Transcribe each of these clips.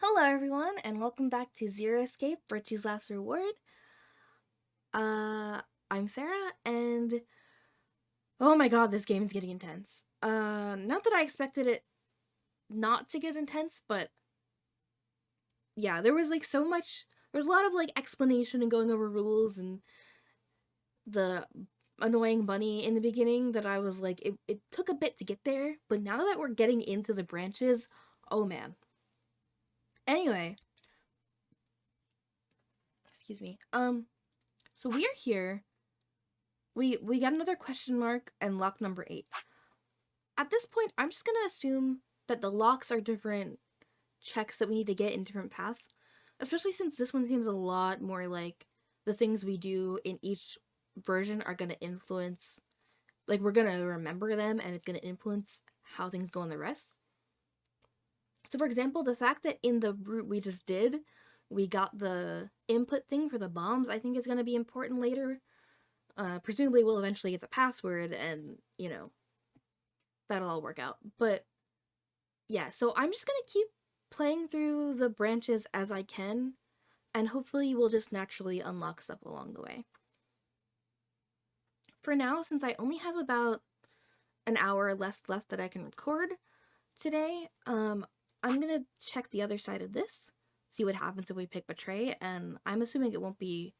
Hello everyone, and welcome back to Zero Escape, Virtue's Last Reward. I'm Sarah, and oh my god, this game is getting intense. Not that I expected it not to get intense, but yeah, there was a lot of explanation and going over rules and the annoying bunny in the beginning that I was like, it took a bit to get there, but now that we're getting into the branches, oh man. Anyway, excuse me. So we are here. We got another question mark and lock number 8. At this point, I'm just gonna assume that the locks are different checks that we need to get in different paths, especially since this one seems a lot more like the things we do in each version are gonna influence, like we're gonna remember them and it's gonna influence how things go in the rest. So for example, the fact that in the route we just did, we got the input thing for the bombs, I think is gonna be important later. Presumably we'll eventually get the password and, that'll all work out. But yeah, so I'm just gonna keep playing through the branches as I can, and hopefully we'll just naturally unlock stuff along the way. For now, since I only have about an hour less left that I can record today, I'm gonna check the other side of this, see what happens if we pick Betray, and I'm assuming it won't be,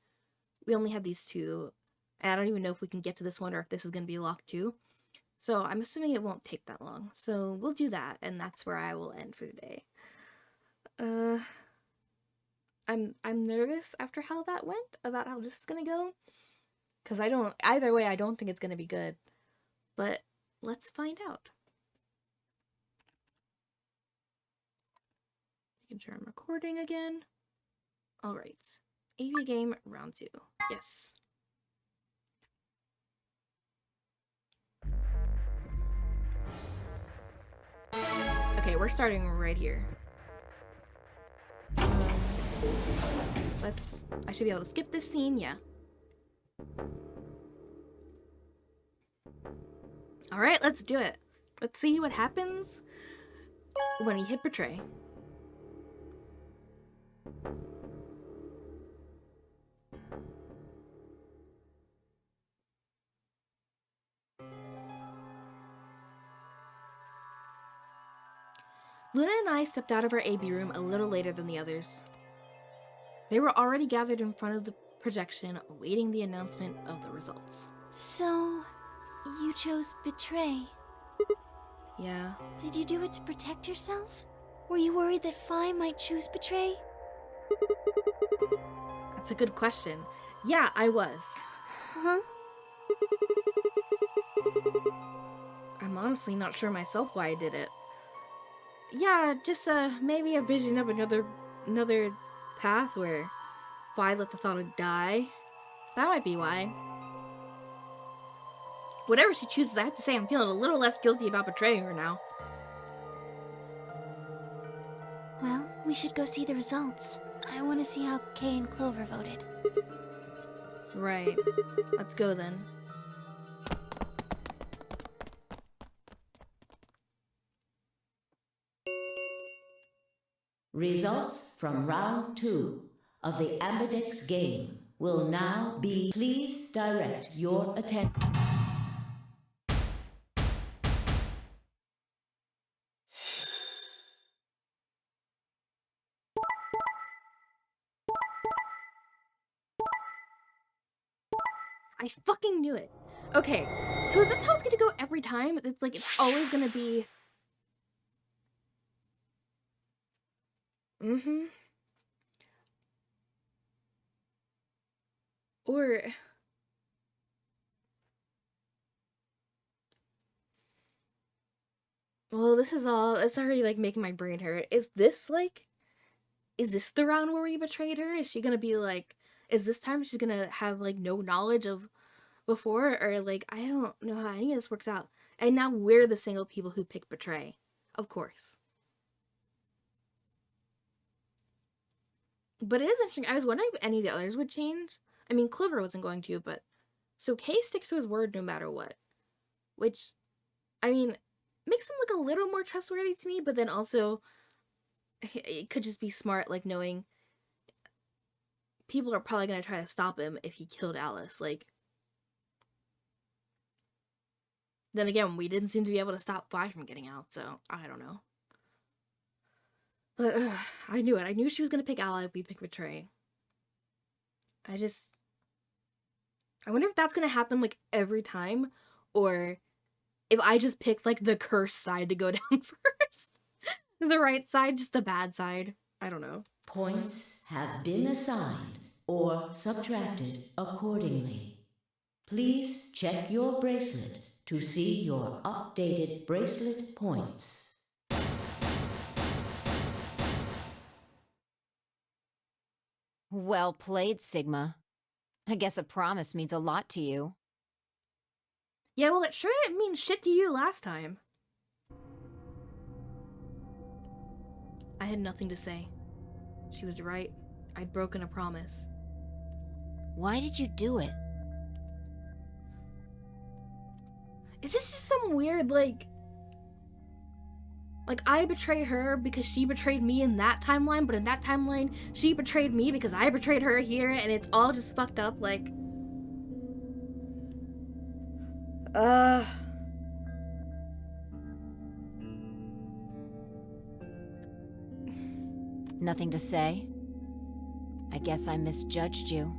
we only have these two, and I don't even know if we can get to this one or if this is gonna be locked too. So I'm assuming it won't take that long. So we'll do that, and that's where I will end for today. Uh, I'm nervous after how that went, about how this is gonna go. Cause either way, I don't think it's gonna be good. But let's find out. Making sure I'm recording again. Alright. AV game round 2. Yes. Okay, we're starting right here. I should be able to skip this scene, yeah. Alright, let's do it. Let's see what happens when he hit Betray. Luna and I stepped out of our AB room a little later than the others. They were already gathered in front of the projection, awaiting the announcement of the results. So, you chose Betray. Yeah. Did you do it to protect yourself? Were you worried that Phi might choose Betray? That's a good question. Yeah, I was. Huh? I'm honestly not sure myself why I did it. Yeah, just maybe a vision of another path where Violet thought would die. That might be why. Whatever she chooses, I have to say I'm feeling a little less guilty about betraying her now. Well, we should go see the results. I want to see how Kay and Clover voted. Right. Let's go then. Results from round 2 of the Ambidex game will now be. Please direct your attention. I fucking knew it. Okay, so is this how it's gonna go every time? It's like it's always gonna be... Mm-hmm. Or... Well, it's already, making my brain hurt. Is this the round where we betrayed her? Is she gonna be, is this time she's gonna have, no knowledge of before? Or, I don't know how any of this works out. And now we're the single people who pick Betray. Of course. But it is interesting. I was wondering if any of the others would change. I mean, Clover wasn't going to, but... So Kay sticks to his word no matter what. Which, I mean, makes him look a little more trustworthy to me, but then also... it could just be smart, like, knowing people are probably gonna try to stop him if he killed Alice. Like, then again, we didn't seem to be able to stop Vi from getting out, so I don't know. But I knew it. I knew she was gonna pick Ally if we pick Betray. I wonder if that's gonna happen, like, every time, or if I just pick, like, the cursed side to go down first. The right side, just the bad side. I don't know. Points have been assigned or subtracted accordingly. Please check your bracelet to see your updated bracelet points. Well played, Sigma. I guess a promise means a lot to you. Yeah, well, it sure didn't mean shit to you last time. I had nothing to say. She was right. I'd broken a promise. Why did you do it? Is this just some weird, like I betray her because she betrayed me in that timeline, but in that timeline, she betrayed me because I betrayed her here, and it's all just fucked up, like... Nothing to say? I guess I misjudged you.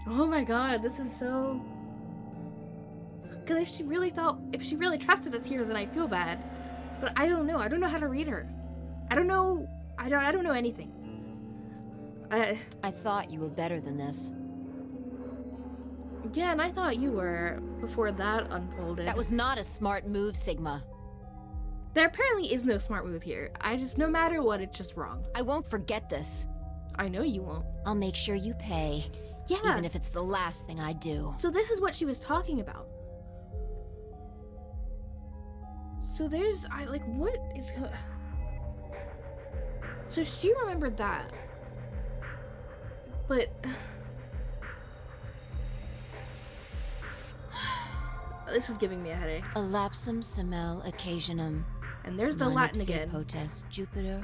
Oh my god, this is so... Because if she really trusted us here, then I feel bad. But I don't know. I don't know how to read her. I don't know. I don't know anything. I thought you were better than this. Yeah, and I thought you were before that unfolded. That was not a smart move, Sigma. There apparently is no smart move here. No matter what, it's just wrong. I won't forget this. I know you won't. I'll make sure you pay. Yeah. Even if it's the last thing I do. So this is what she was talking about. So what is... So she remembered that. But... This is giving me a headache. A lapsum semel occasionum. And there's the Latin again. Potes Jupiter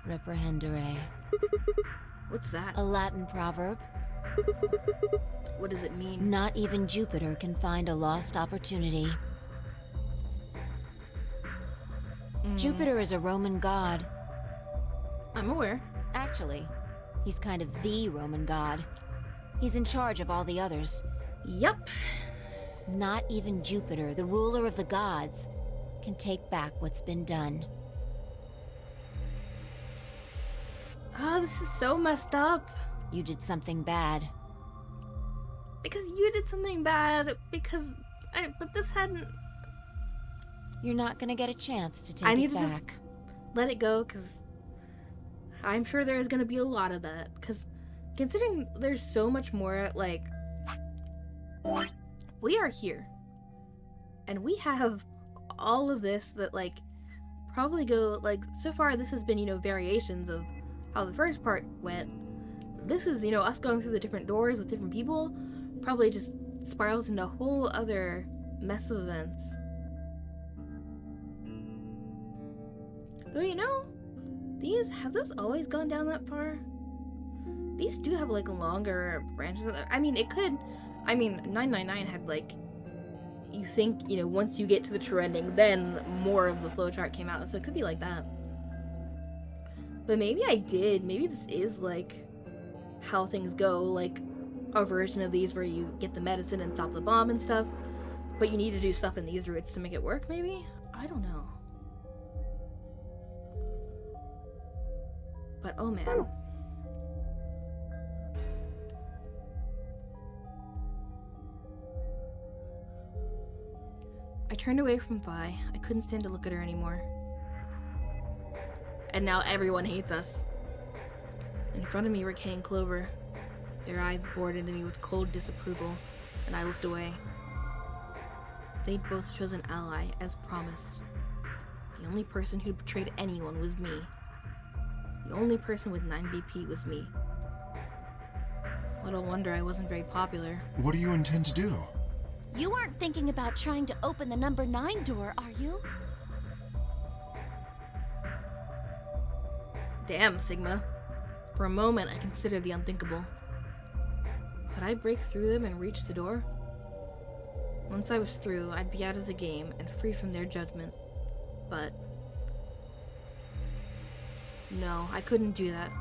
reprehendere. What's that? A Latin proverb. What does it mean? Not even Jupiter can find a lost opportunity. Jupiter is a Roman god. I'm aware. Actually, he's kind of the Roman god. He's in charge of all the others. Yup. Not even Jupiter, the ruler of the gods, can take back what's been done. Oh, this is so messed up. You did something bad. Because you did something bad, but this hadn't... You're not gonna get a chance to take I it need to back. just let it go, because I'm sure there's gonna be a lot of that. Because considering there's so much more, like... We are here. And we have all of this that, like, probably go... Like, so far this has been, variations of how the first part went. This is, us going through the different doors with different people. Probably just spirals into a whole other mess of events. Though, have those always gone down that far? These do have, like, longer branches. I mean, it could... 999 had, like... You think, once you get to the true ending, then more of the flowchart came out. So it could be like that. But maybe I did. Maybe this is, like, how things go. Like, a version of these where you get the medicine and stop the bomb and stuff. But you need to do stuff in these routes to make it work, maybe? I don't know. But oh man. I turned away from Vi. I couldn't stand to look at her anymore. And now everyone hates us. In front of me were Kay and Clover. Their eyes bored into me with cold disapproval, and I looked away. They'd both chosen ally, as promised. The only person who betrayed anyone was me. The only person with 9 BP was me. Little wonder I wasn't very popular. What do you intend to do? You aren't thinking about trying to open the number 9 door, are you? Damn, Sigma. For a moment, I considered the unthinkable. Could I break through them and reach the door? Once I was through, I'd be out of the game and free from their judgment. But no, I couldn't do that.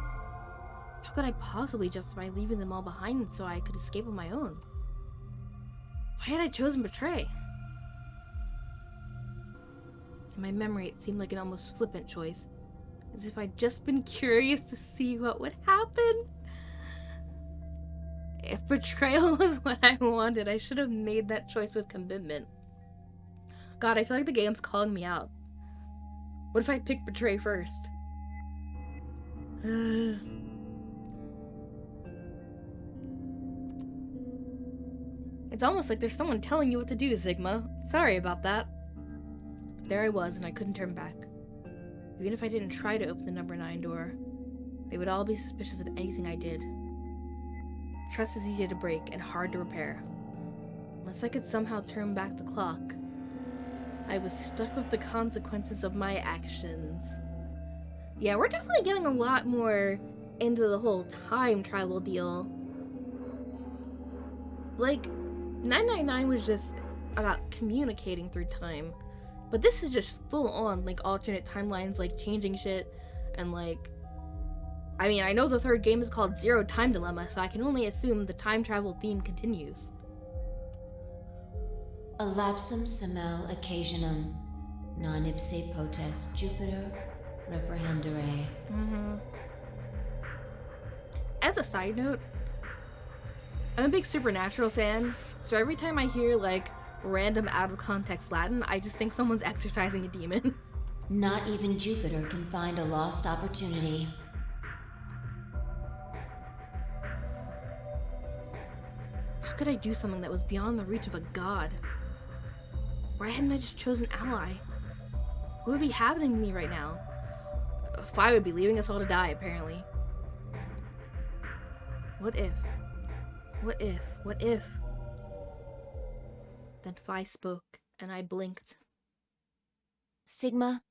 How could I possibly justify leaving them all behind so I could escape on my own? Why had I chosen betray? In my memory, it seemed like an almost flippant choice, as if I'd just been curious to see what would happen. If betrayal was what I wanted, I should have made that choice with commitment. God, I feel like the game's calling me out. What if I pick betray first? It's almost like there's someone telling you what to do, Sigma. Sorry about that. But there I was, and I couldn't turn back. Even if I didn't try to open the number 9 door, they would all be suspicious of anything I did. Trust is easy to break and hard to repair. Unless I could somehow turn back the clock, I was stuck with the consequences of my actions. Yeah, we're definitely getting a lot more into the whole time travel deal. Like, 999 was just about communicating through time, but this is just full on, like, alternate timelines, like, changing shit, and, like, I mean, I know the third game is called Zero Time Dilemma, so I can only assume the time travel theme continues. A lapsum semel occasionum, non ipse potest Jupiter reprehendere. As a side note, I'm a big Supernatural fan, so every time I hear, like, random out-of-context Latin, I just think someone's exorcising a demon. Not even Jupiter can find a lost opportunity. How could I do something that was beyond the reach of a god? Why hadn't I just chosen ally? What would be happening to me right now? Phi would be leaving us all to die, apparently. What if? What if? What if? Then Phi spoke, and I blinked. Sigma,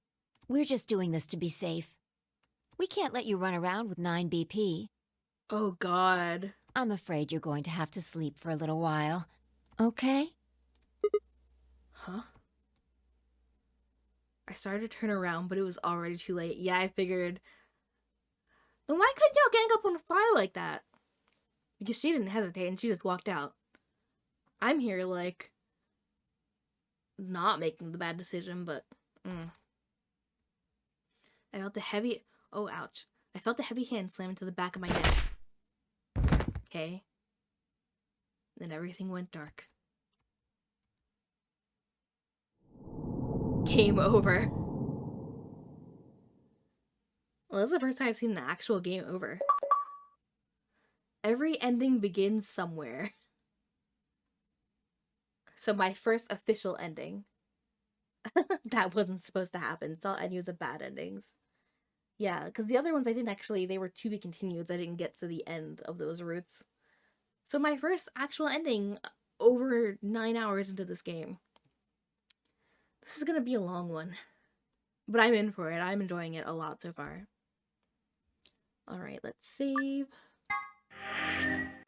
we're just doing this to be safe. We can't let you run around with 9 BP. Oh god. I'm afraid you're going to have to sleep for a little while. Okay? Huh? I started to turn around, but it was already too late. Yeah, I figured. Then why couldn't y'all gang up on Phi like that? Because she didn't hesitate and she just walked out. I'm here, like, not making the bad decision, but I felt the heavy, oh ouch. I felt the heavy hand slam into the back of my neck. Okay. Then everything went dark. Game over. Well, this is the first time I've seen an actual game over. Every ending begins somewhere. So my first official ending. That wasn't supposed to happen. Thought any of the bad endings. Yeah, because the other ones I didn't actually, they were to be continued. I didn't get to the end of those routes. So my first actual ending over 9 hours into this game. This is gonna be a long one. But I'm in for it. I'm enjoying it a lot so far. Alright, let's save.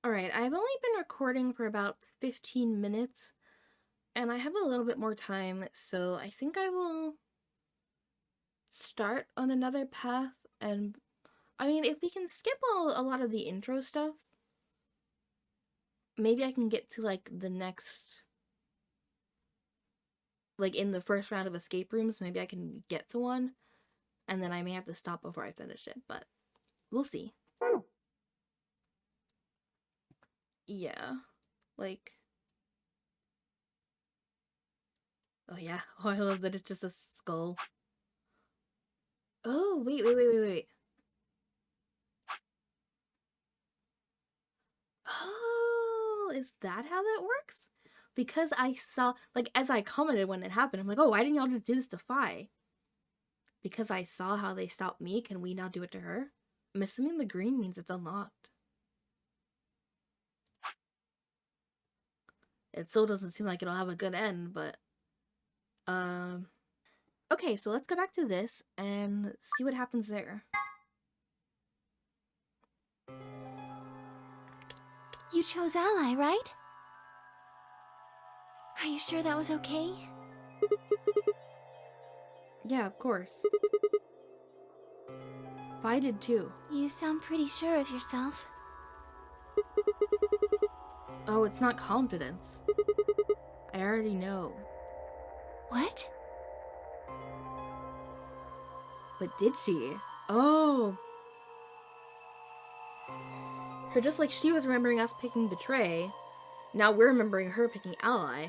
Alright, I've only been recording for about 15 minutes. And I have a little bit more time, so I think I will start on another path. And I mean, if we can skip a lot of the intro stuff, maybe I can get to, like, the next, like, in the first round of escape rooms, maybe I can get to one, and then I may have to stop before I finish it, but we'll see. Yeah, like, oh yeah, oh, I love that it's just a skull. Oh, wait. Oh, is that how that works? Because I saw, like, as I commented when it happened, I'm like, oh, why didn't y'all just do this to Phi? Because I saw how they stopped me, can we now do it to her? I'm assuming the green means it's unlocked. It still doesn't seem like it'll have a good end, but... Okay, so let's go back to this and see what happens there. You chose Ally, right? Are you sure that was okay? Yeah, of course. Vi did too. You sound pretty sure of yourself. Oh, it's not confidence. I already know. What? But did she? Oh. So just like she was remembering us picking Betray, now we're remembering her picking Ally.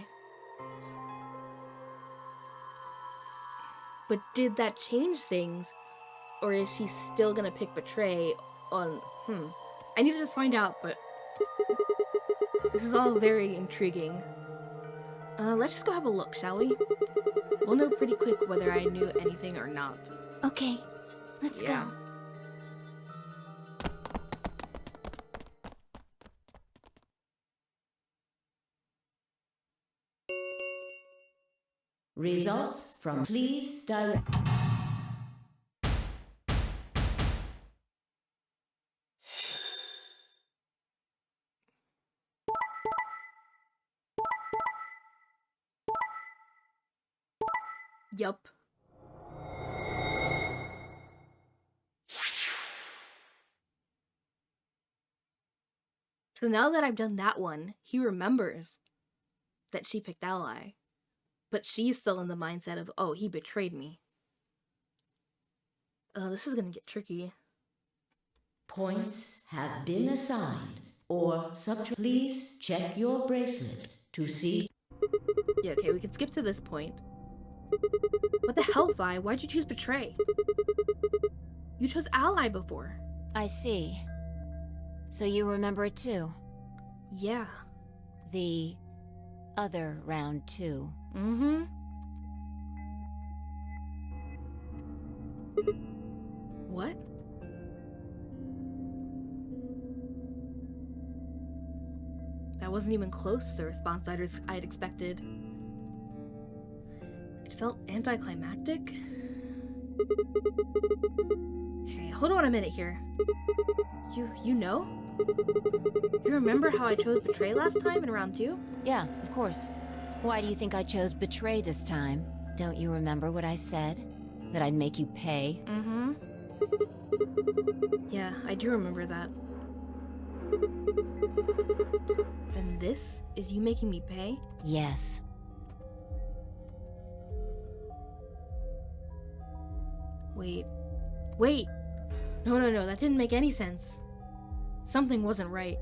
But did that change things? Or is she still gonna pick Betray on... I need to just find out, but... This is all very intriguing. Let's just go have a look, shall we? We'll know pretty quick whether I knew anything or not. Okay, let's Yeah. go. Results from Please Direct. Yup. So now that I've done that one, he remembers that she picked Ally. But she's still in the mindset of, oh, he betrayed me. This is gonna get tricky. Points have been assigned or subtract. Please check your bracelet to see. Yeah, okay, we can skip to this point. What the hell, Vi? Why'd you choose Betray? You chose Ally before. I see. So you remember it too? Yeah. The other round too. Mm-hmm. What? That wasn't even close to the response I'd expected. It felt anticlimactic. Hey, hold on a minute here. You know? You remember how I chose Betray last time in round 2? Yeah, of course. Why do you think I chose Betray this time? Don't you remember what I said? That I'd make you pay? Mm-hmm. Yeah, I do remember that. And this is you making me pay? Yes. Wait. No, that didn't make any sense. Something wasn't right.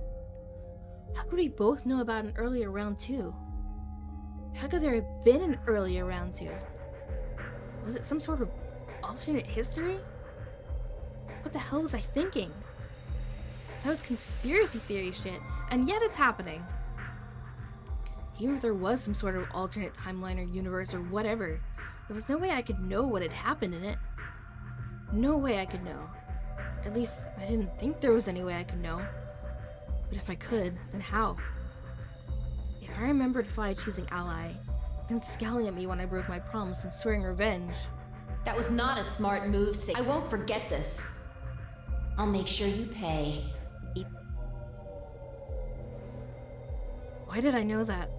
How could we both know about an earlier round 2? How could there have been an earlier round 2? Was it some sort of alternate history? What the hell was I thinking? That was conspiracy theory shit, and yet it's happening. Even if there was some sort of alternate timeline or universe or whatever, there was no way I could know what had happened in it. No way I could know. At least, I didn't think there was any way I could know. But if I could, then how? If I remembered Fly choosing Ally, then scowling at me when I broke my promise and swearing revenge. That was not a smart move, I won't forget this. I'll make sure you pay. Why did I know that?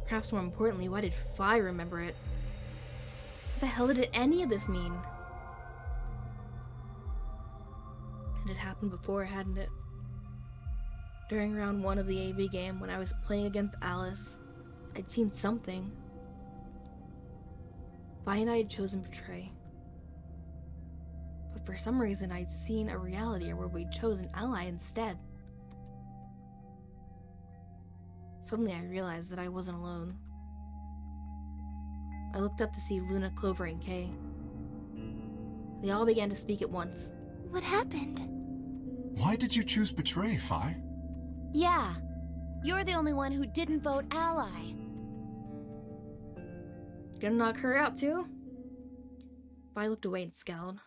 Perhaps more importantly, why did Fly remember it? What the hell did any of this mean? And it happened before, hadn't it? During round 1 of the AB game, when I was playing against Alice, I'd seen something. Vi and I had chosen Betray. But for some reason, I'd seen a reality where we'd chosen Ally instead. Suddenly, I realized that I wasn't alone. I looked up to see Luna, Clover, and Kay. They all began to speak at once. What happened? Why did you choose Betray, Fi? Yeah, you're the only one who didn't vote Ally. Gonna knock her out too? Vi looked away and scowled.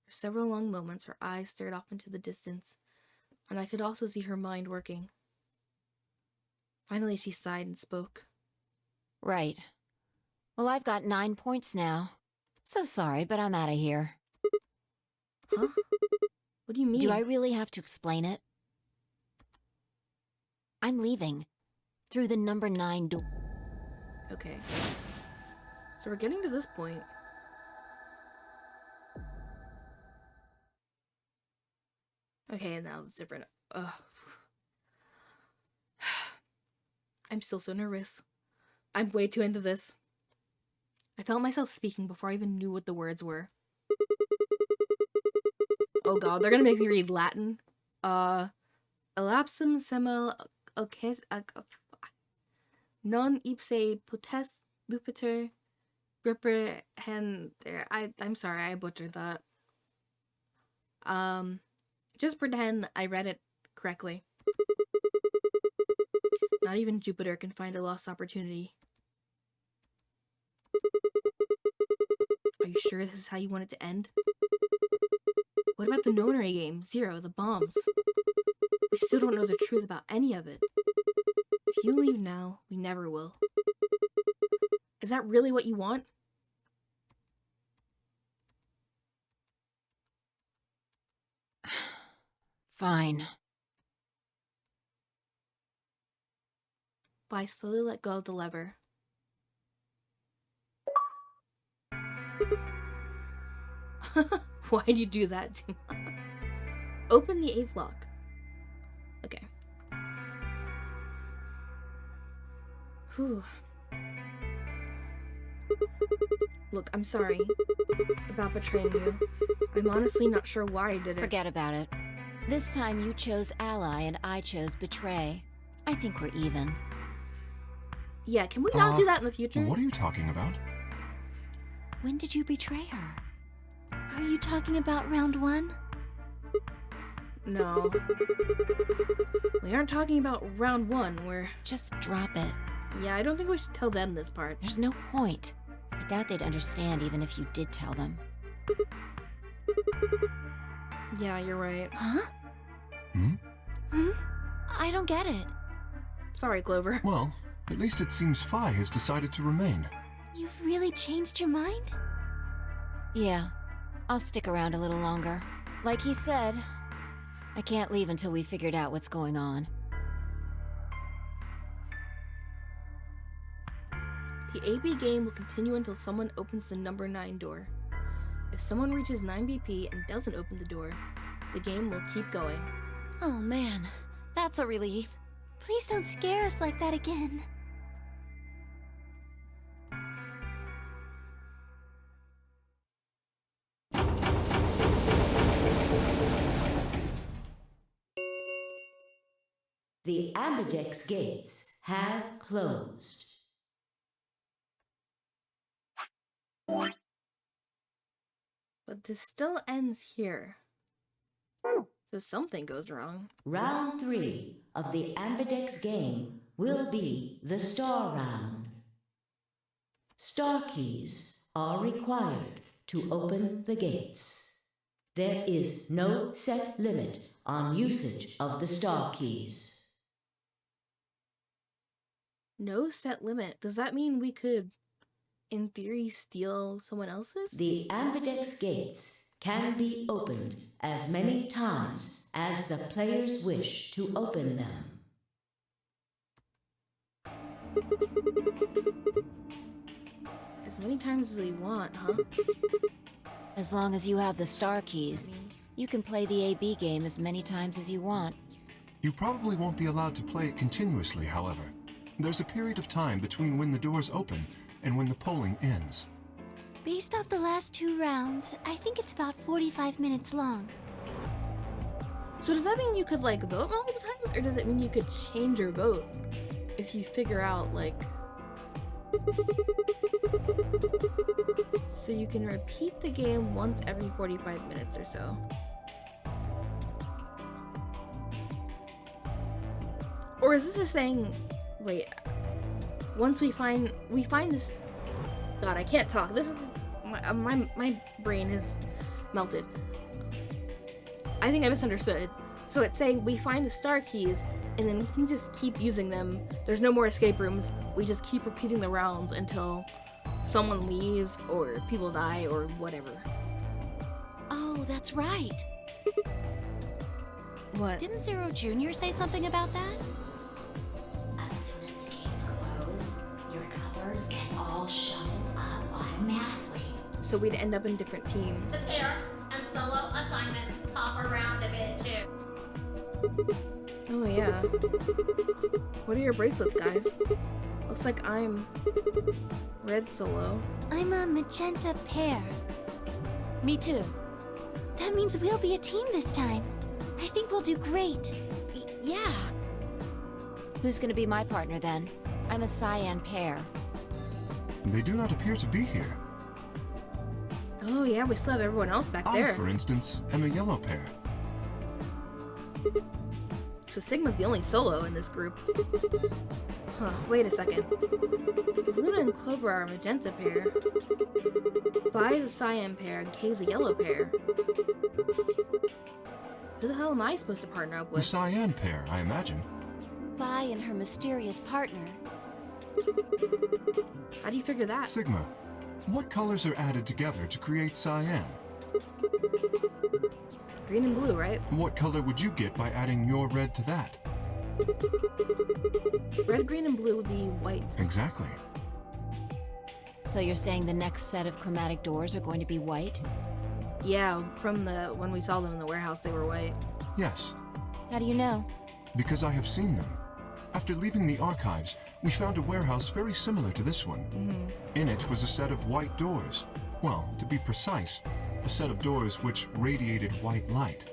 For several long moments, her eyes stared off into the distance, and I could also see her mind working. Finally, she sighed and spoke. Right. Well, I've got 9 points now. So sorry, but I'm out of here. Huh? What do you mean? Do I really have to explain it? I'm leaving. Through the number 9 door. Okay. So we're getting to this point. Okay, now it's different. Ugh. I'm still so nervous. I'm way too into this. I felt myself speaking before I even knew what the words were. Oh god, they're gonna make me read Latin. Elapsum semel non ipse potest Lupiter reprehender. I'm sorry, I butchered that. Just pretend I read it correctly. Not even Jupiter can find a lost opportunity. Are you sure this is how you want it to end? What about the nonary game? Zero, the bombs. We still don't know the truth about any of it. If you leave now, we never will. Is that really what you want? Fine. But I slowly let go of the lever. Why'd you do that to us? Open the 8th lock. Okay. Whew. Look, I'm sorry about betraying you. I'm honestly not sure why I did it. Forget about it. This time you chose ally and I chose betray. I think we're even. Yeah, can we not do that in the future? What are you talking about? When did you betray her? Are you talking about round 1? No. We aren't talking about round 1, we're... Just drop it. Yeah, I don't think we should tell them this part. There's no point. I doubt they'd understand even if you did tell them. Yeah, you're right. Huh? Hmm? I don't get it. Sorry, Clover. Well, at least it seems Phi has decided to remain. You've really changed your mind? Yeah, I'll stick around a little longer. Like he said, I can't leave until we figured out what's going on. The AB game will continue until someone opens the number 9 door. If someone reaches 9 BP and doesn't open the door, the game will keep going. Oh man, that's a relief. Please don't scare us like that again. The ambidex gates have closed. But this still ends here. So something goes wrong. Round 3 of the ambidex game will be the star round. Star keys are required to open the gates. There is no set limit on usage of the star keys. No set limit. Does that mean we could, in theory, steal someone else's? The ambidex gates can be opened as many times as the players wish to open them. As many times as we want, huh? As long as you have the star keys, you can play the AB game as many times as you want. You probably won't be allowed to play it continuously, however. There's a period of time between when the doors open and when the polling ends. Based off the last 2 rounds, I think it's about 45 minutes long. So does that mean you could, like, vote multiple times? Or does it mean you could change your vote if you figure out, like... So you can repeat the game once every 45 minutes or so. Or is this just saying... Wait... Once we find this... God, I can't talk. This is... My brain is melted. I think I misunderstood. So it's saying we find the star keys, and then we can just keep using them. There's no more escape rooms. We just keep repeating the rounds until someone leaves, or people die, or whatever. Oh, that's right. What? Didn't Zero Jr. say something about that? so we'd end up in different teams. The pair and solo assignments hop around a bit too. Oh yeah. What are your bracelets, guys? Looks like I'm red solo. I'm a magenta pair. Me too. That means we'll be a team this time. I think we'll do great. Yeah. Who's gonna be my partner then? I'm a cyan pair. They do not appear to be here. Oh yeah, we still have everyone else back I, there. for instance, am a yellow pair. So Sigma's the only solo in this group. Huh, wait a second. Luna and Clover are a magenta pair. Vi is a cyan pair and Kay's a yellow pair. Who the hell am I supposed to partner up The with? cyan pair, I imagine. Vi and her mysterious partner. How do you figure that? Sigma, what colors are added together to create cyan? Green and blue, right? What color would you get by adding your red to that? Red, green, and blue would be white. Exactly. So you're saying the next set of chromatic doors are going to be white? Yeah, from when we saw them in the warehouse, they were white. Yes, How do you know? because I have seen them. After leaving the archives, we found a warehouse very similar to this one. In it was a set of white doors. Well, to be precise, a set of doors which radiated white light.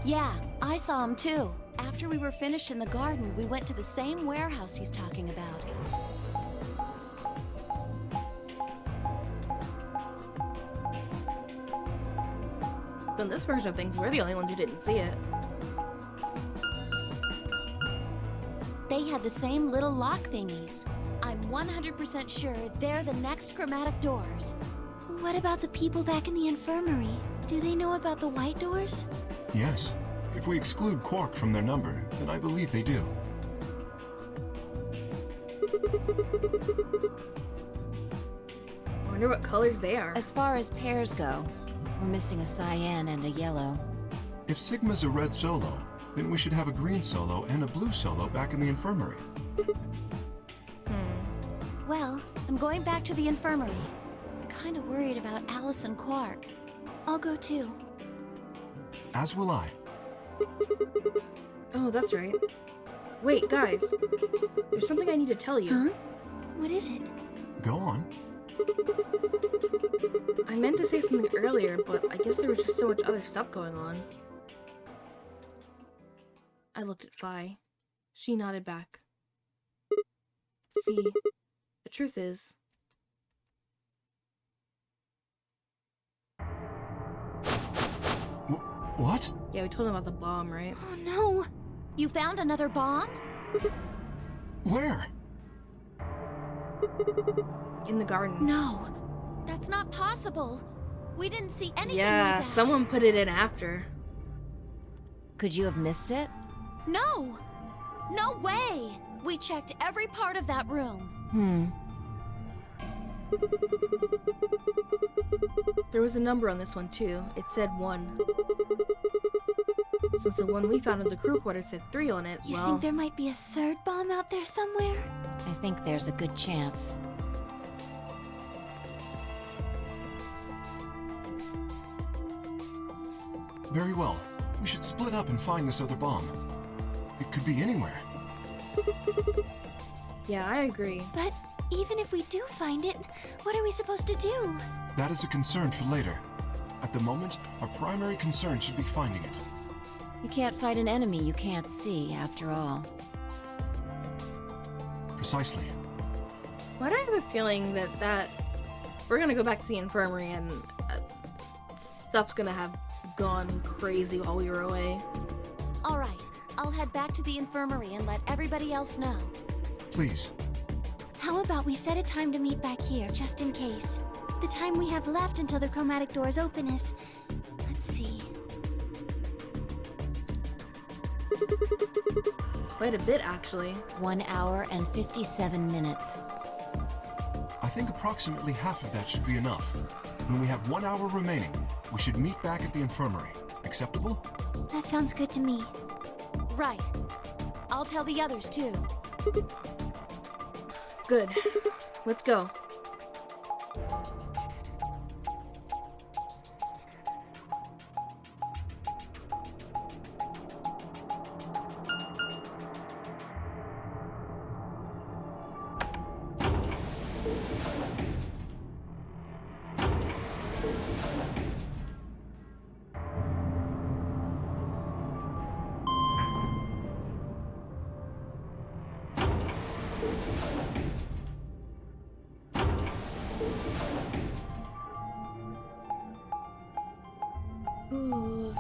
Yeah, I saw him too. After we were finished in the garden, we went to the same warehouse he's talking about. But in this version of things, we're the only ones who didn't see it. They had the same little lock thingies. I'm 100% sure they're the next chromatic doors. What about the people back in the infirmary? Do they know about the white doors? Yes, if we exclude Quark from their number, then I believe they do. I wonder what colors they are. As far as pairs go, we're missing a cyan and a yellow. If Sigma's a red solo, then we should have a green solo and a blue solo back in the infirmary. Well, I'm going back to the infirmary. I'm kind of worried about Alice and Quark. I'll go too. As will I. Oh, that's right. Wait, guys. There's something I need to tell you. Huh? What is it? Go on. I meant to say something earlier, but I guess there was just so much other stuff going on. I looked at Vi. She nodded back. See, the truth is... What? Yeah, we told him about the bomb, right? Oh no! You found another bomb? Where? In the garden. No, that's not possible. We didn't see anything Yeah, like that. someone put it in after. Could you have missed it? No! No way! We checked every part of that room. There was a number on this one too. It said 1. Since the one we found in the crew quarters said 3 on it, You well... think there might be a third bomb out there somewhere? I think there's a good chance. Very well. We should split up and find this other bomb. It could be anywhere. Yeah, I agree. But even if we do find it, what are we supposed to do? That is a concern for later. At the moment, our primary concern should be finding it. You can't fight an enemy you can't see, after all. Precisely. Why do I have a feeling that we're gonna go back to the infirmary and stuff's gonna have gone crazy while we were away? All right, I'll head back to the infirmary and let everybody else know. Please. How about we set a time to meet back here, just in case? The time we have left until the chromatic doors open is... Let's see... Quite a bit, actually. 1 hour and 57 minutes. I think approximately half of that should be enough. When we have 1 hour remaining, we should meet back at the infirmary. Acceptable? That sounds good to me. Right. I'll tell the others too. Good. Let's go. Ooh.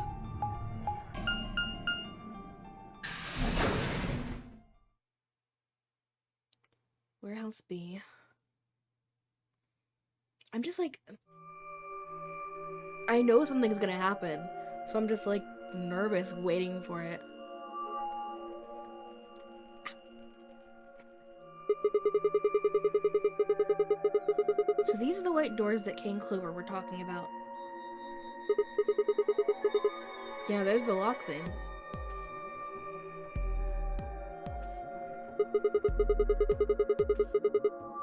Warehouse B. I'm just like, I know something's gonna happen, so I'm just like nervous waiting for it. So these are the white doors that King Clover were talking about. Yeah, there's the lock thing.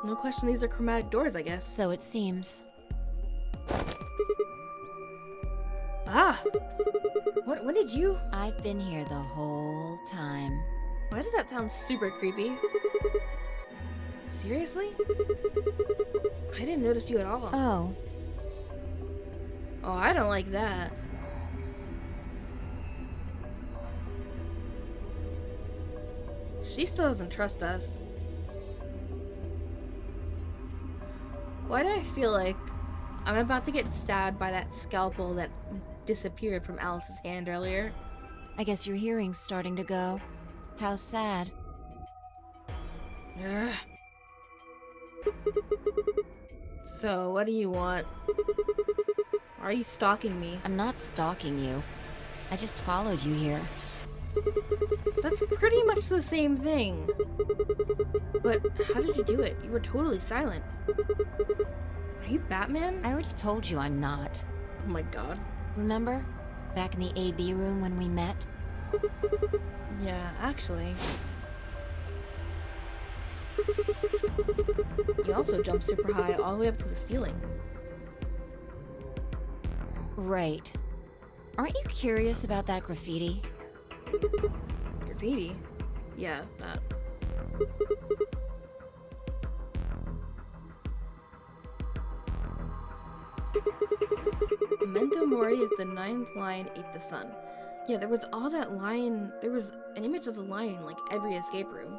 No question, these are chromatic doors, I guess. So it seems. Ah! When did you? I've been here the whole time. Why does that sound super creepy? Seriously? I didn't notice you at all. Oh, Oh, I don't like that. She still doesn't trust us. Why do I feel like I'm about to get stabbed by that scalpel that disappeared from Alice's hand earlier? I guess your hearing's starting to go. How sad. Ugh. So, what do you want? Why are you stalking me? I'm not stalking you. I just followed you here. That's pretty much the same thing. But how did you do it? You were totally silent. Are you Batman? I already told you I'm not. Oh my god. Remember? Back in the AB room when we met? Yeah, actually. You also jumped super high all the way up to the ceiling. Right. Aren't you curious about that graffiti? Graffiti? Yeah, that. Memento mori if the ninth lion ate the sun. Yeah, there was all that lion. There was an image of the lion in like every escape room.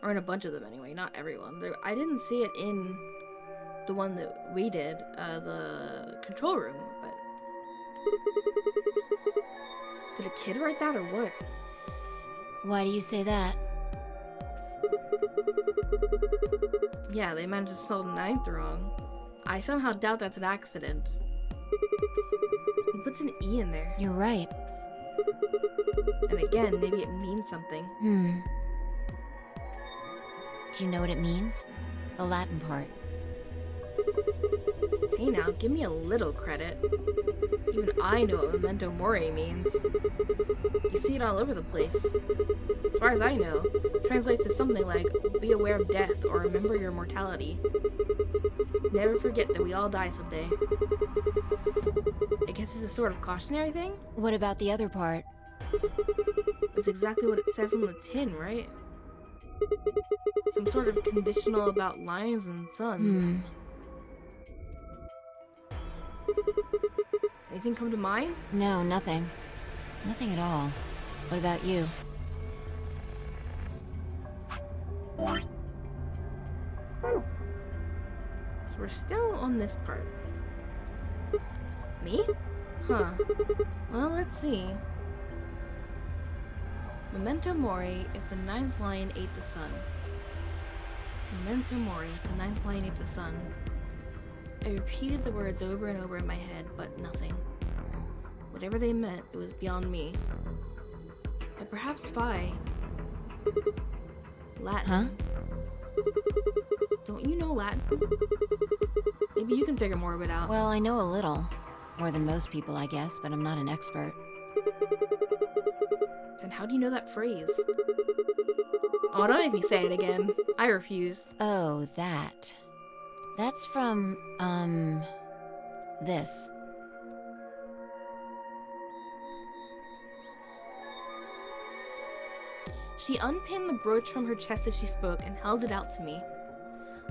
Or in a bunch of them anyway, not everyone. I didn't see it in the one that we did, the control room, but... Did a kid write that or what? Why do you say that? Yeah, they managed to spell ninth wrong. I somehow doubt that's an accident. He puts an E in there. You're right. And again, maybe it means something. Do you know what it means? The Latin part. Hey now, give me a little credit. Even I know what memento mori means. You see it all over the place. As far as I know, it translates to something like, be aware of death or remember your mortality. Never forget that we all die someday. I guess it's a sort of cautionary thing? What about the other part? That's exactly what it says on the tin, right? Some sort of conditional about lions and suns. Anything come to mind? No, nothing. Nothing at all. What about you? So we're still on this part. Me? Huh. Well, let's see. Memento mori if the ninth lion ate the sun. Memento mori if the ninth lion ate the sun. I repeated the words over and over in my head, but nothing. Whatever they meant, it was beyond me. But perhaps Phi. Latin. Huh? Don't you know Latin? Maybe you can figure more of it out. Well, I know a little. More than most people, I guess, but I'm not an expert. Then how do you know that phrase? Oh, don't make me say it again. I refuse. Oh, that. That's from, this. She unpinned the brooch from her chest as she spoke and held it out to me.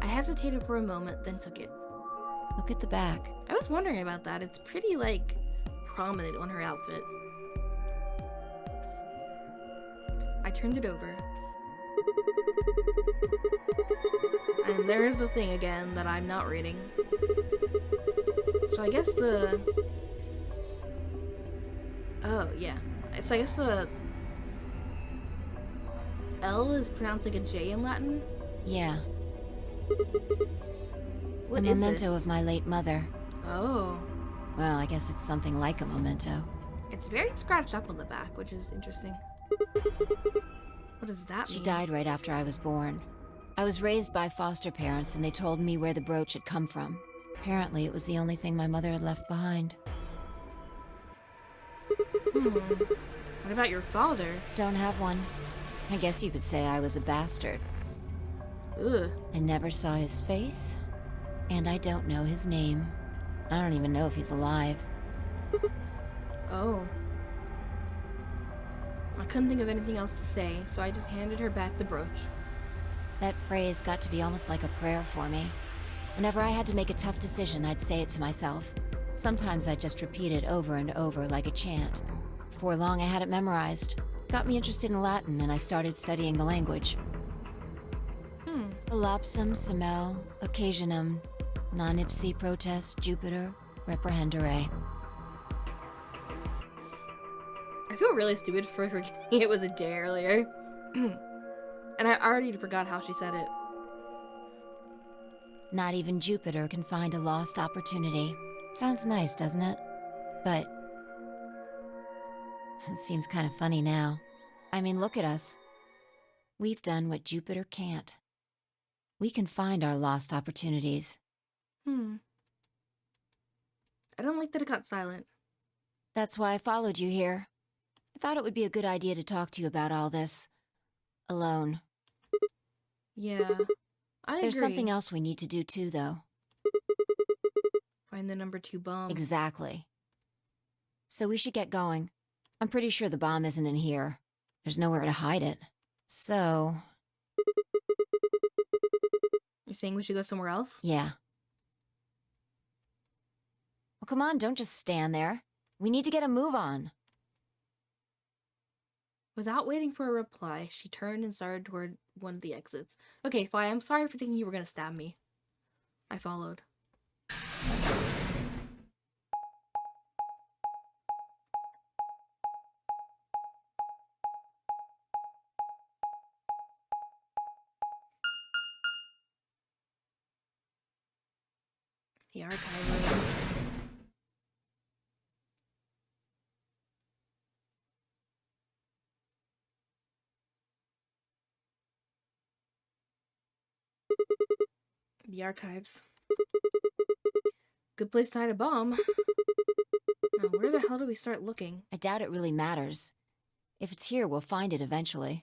I hesitated for a moment, then took it. Look at the back. I was wondering about that. It's pretty, like, prominent on her outfit. I turned it over. And there's the thing again that I'm not reading. So I guess the... Oh, yeah. So I guess the... L is pronounced like a J in Latin? Yeah. What a is memento this? of my late mother. Oh. Well, I guess it's something like a memento. It's very scratched up on the back, which is interesting. What does that She mean? died right after I was born. I was raised by foster parents, and they told me where the brooch had come from. Apparently, it was the only thing my mother had left behind. What about your father? Don't have one. I guess you could say I was a bastard. Ugh. I never saw his face, and I don't know his name. I don't even know if he's alive. Oh. I couldn't think of anything else to say, so I just handed her back the brooch. That phrase got to be almost like a prayer for me. Whenever I had to make a tough decision, I'd say it to myself. Sometimes I'd just repeat it over and over like a chant. Before long, I had it memorized. Got me interested in Latin, and I started studying the language. Volapsum semel, occasionum, non ipsi protest Jupiter, reprehendere. I feel really stupid for forgetting it was a J earlier. And I already forgot how she said it. Not even Jupiter can find a lost opportunity. Sounds nice, doesn't it? But it seems kind of funny now. I mean, look at us. We've done what Jupiter can't. We can find our lost opportunities. I don't like that it got silent. That's why I followed you here. I thought it would be a good idea to talk to you about all this. Alone. Yeah, I agree. There's something else we need to do too, though. Find the number 2 bomb. Exactly. So we should get going. I'm pretty sure the bomb isn't in here. There's nowhere to hide it. So... You're saying we should go somewhere else? yeah. Well, come on, don't just stand there. We need to get a move on. Without waiting for a reply, she turned and started toward one of the exits. Okay, fine, I'm sorry for thinking you were gonna stab me. I followed. The archive room. The archives. Good place to hide a bomb. Now, where the hell do we start looking? I doubt it really matters. If it's here, we'll find it eventually.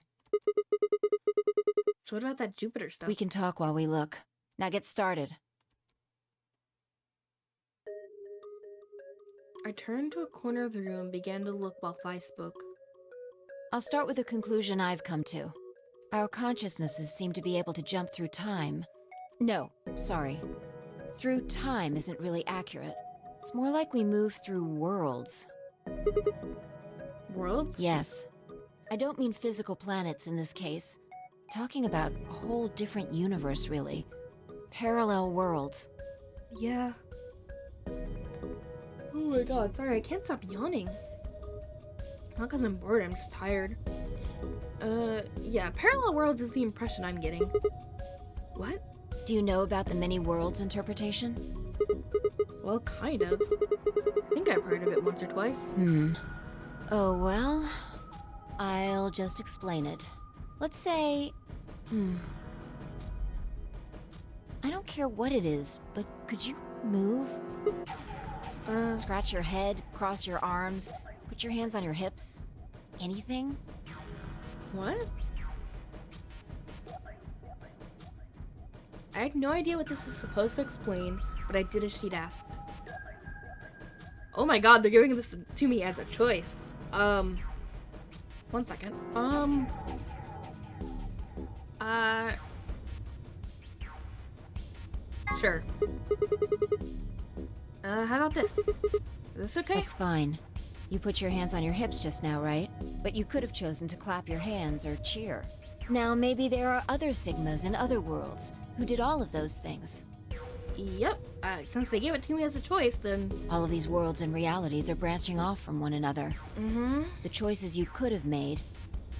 So what about that Jupiter stuff? We can talk while we look. Now get started. I turned to a corner of the room and began to look while Fi spoke. I'll start with a conclusion I've come to. Our consciousnesses seem to be able to jump through time. No, sorry. Through time isn't really accurate. It's more like we move through worlds. Worlds? Yes. I don't mean physical planets in this case. Talking about a whole different universe, really. Parallel worlds. Yeah. Oh my god, sorry, I can't stop yawning. Not because I'm bored, I'm just tired. Yeah, parallel worlds is the impression I'm getting. What? Do you know about the many worlds interpretation? Well, kind of. I think I've heard of it once or twice. Oh, well, I'll just explain it. Let's say, I don't care what it is, but could you move? Scratch your head, cross your arms, put your hands on your hips. Anything? What? I had no idea what this was supposed to explain, but I did as she'd asked. Oh my god, they're giving this to me as a choice. 1 second. Sure. How about this? Is this okay? That's fine. You put your hands on your hips just now, right? But you could have chosen to clap your hands or cheer. Now, maybe there are other Sigmas in other worlds who did all of those things. Yep. Since they gave it to me as a choice, then... All of these worlds and realities are branching off from one another. Mm-hmm. The choices you could have made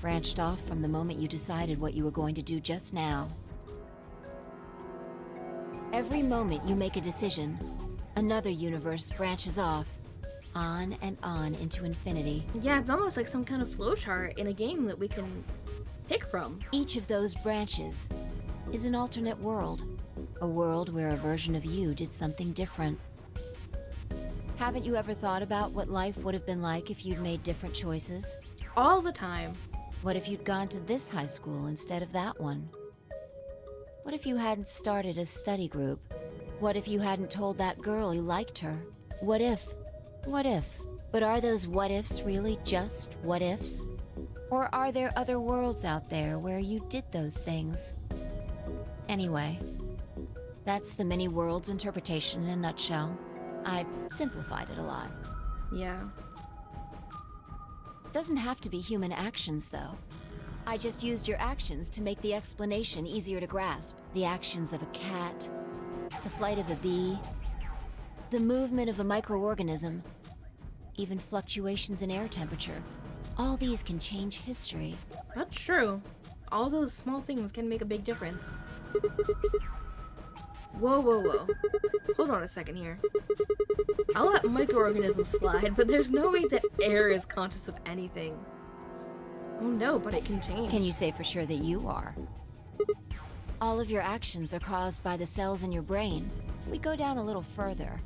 branched off from the moment you decided what you were going to do just now. Every moment you make a decision, another universe branches off, on and on into infinity. Yeah, it's almost like some kind of flowchart in a game that we can pick from. Each of those branches is an alternate world. A world where a version of you did something different. Haven't you ever thought about what life would have been like if you'd made different choices? All the time. What if you'd gone to this high school instead of that one? What if you hadn't started a study group? What if you hadn't told that girl you liked her? What if? What if? But are those what ifs really just what ifs? Or are there other worlds out there where you did those things? Anyway, that's the many worlds interpretation in a nutshell. I've simplified it a lot. Yeah. Doesn't have to be human actions, though. I just used your actions to make the explanation easier to grasp. The actions of a cat, the flight of a bee, the movement of a microorganism, even fluctuations in air temperature. All these can change history. That's true. All those small things can make a big difference. Whoa, whoa, whoa. Hold on a second here. I'll let microorganisms slide, but there's no way that air is conscious of anything. Oh no, but it can change. Can you say for sure that you are? All of your actions are caused by the cells in your brain. If we go down a little further,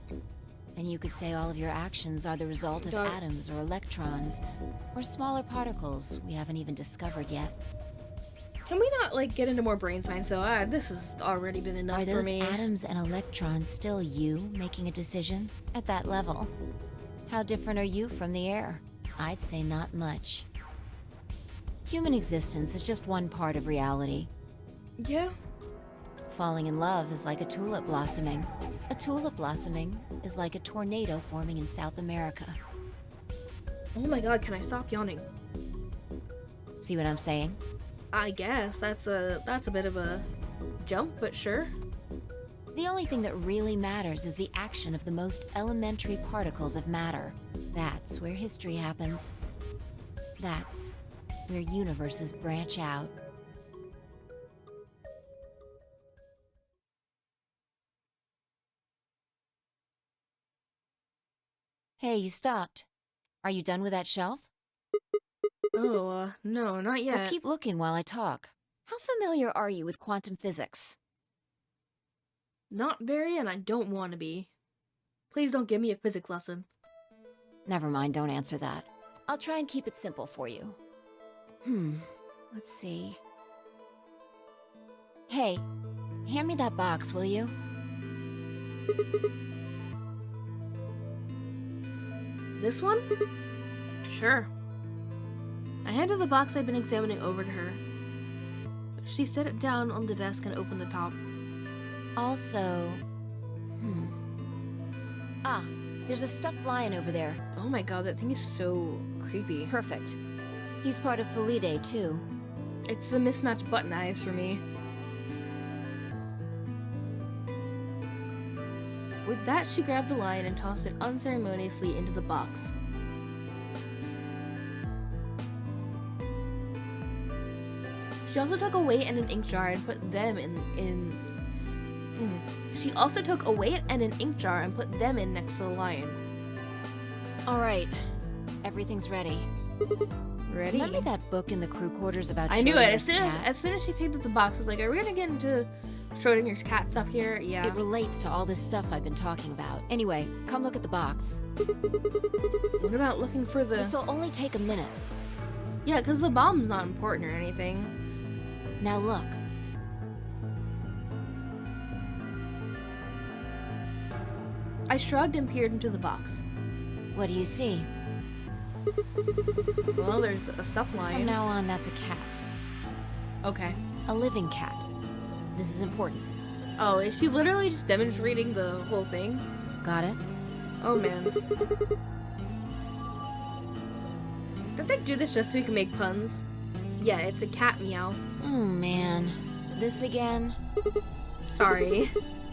then you could say all of your actions are the result of atoms or electrons, or smaller particles we haven't even discovered yet. Can we not, like, get into more brain science, though? This has already been enough Are for those me. atoms and electrons still you making a decision at that level? How different are you from the air? I'd say not much. Human existence is just one part of reality. Yeah. Falling in love is like a tulip blossoming. A tulip blossoming is like a tornado forming in South America. Oh my god, can I stop yawning? See what I'm saying? I guess that's a bit of a jump, but sure. The only thing that really matters is the action of the most elementary particles of matter. That's where history happens. That's where universes branch out. Hey, you stopped. Are you done with that shelf? Oh, no, not yet. Well, keep looking while I talk. How familiar are you with quantum physics? Not very, and I don't want to be. Please don't give me a physics lesson. Never mind, don't answer that. I'll try and keep it simple for you. Let's see. Hey, hand me that box, will you? This one? Sure. I handed the box I'd been examining over to her. She set it down on the desk and opened the top. Also... Ah, there's a stuffed lion over there. Oh my god, that thing is so creepy. Perfect. He's part of Felidae, too. It's the mismatched button eyes for me. With that, she grabbed the lion and tossed it unceremoniously into the box. She also took a weight and an ink jar and put them She also took a weight and an ink jar and put them in next to the lion. All right, everything's ready. Ready? Remember that book in the crew quarters about I knew it. Schrödinger's cat? As soon as she picked up the box, I was like, are we gonna get into Schrödinger's cat stuff here. Yeah. It relates to all this stuff I've been talking about. Anyway, come look at the box. What about looking for the... This'll only take a minute. Yeah, because the bomb's not important or anything. Now look. I shrugged and peered into the box. What do you see? Well, there's a stuff From line. now on, that's a cat. Okay. A living cat. This is important. Oh, is she literally just demonstrating the whole thing? Got it? Oh, man. Don't they do this just so we can make puns? Yeah, it's a cat meow. Oh, man. This again? Sorry.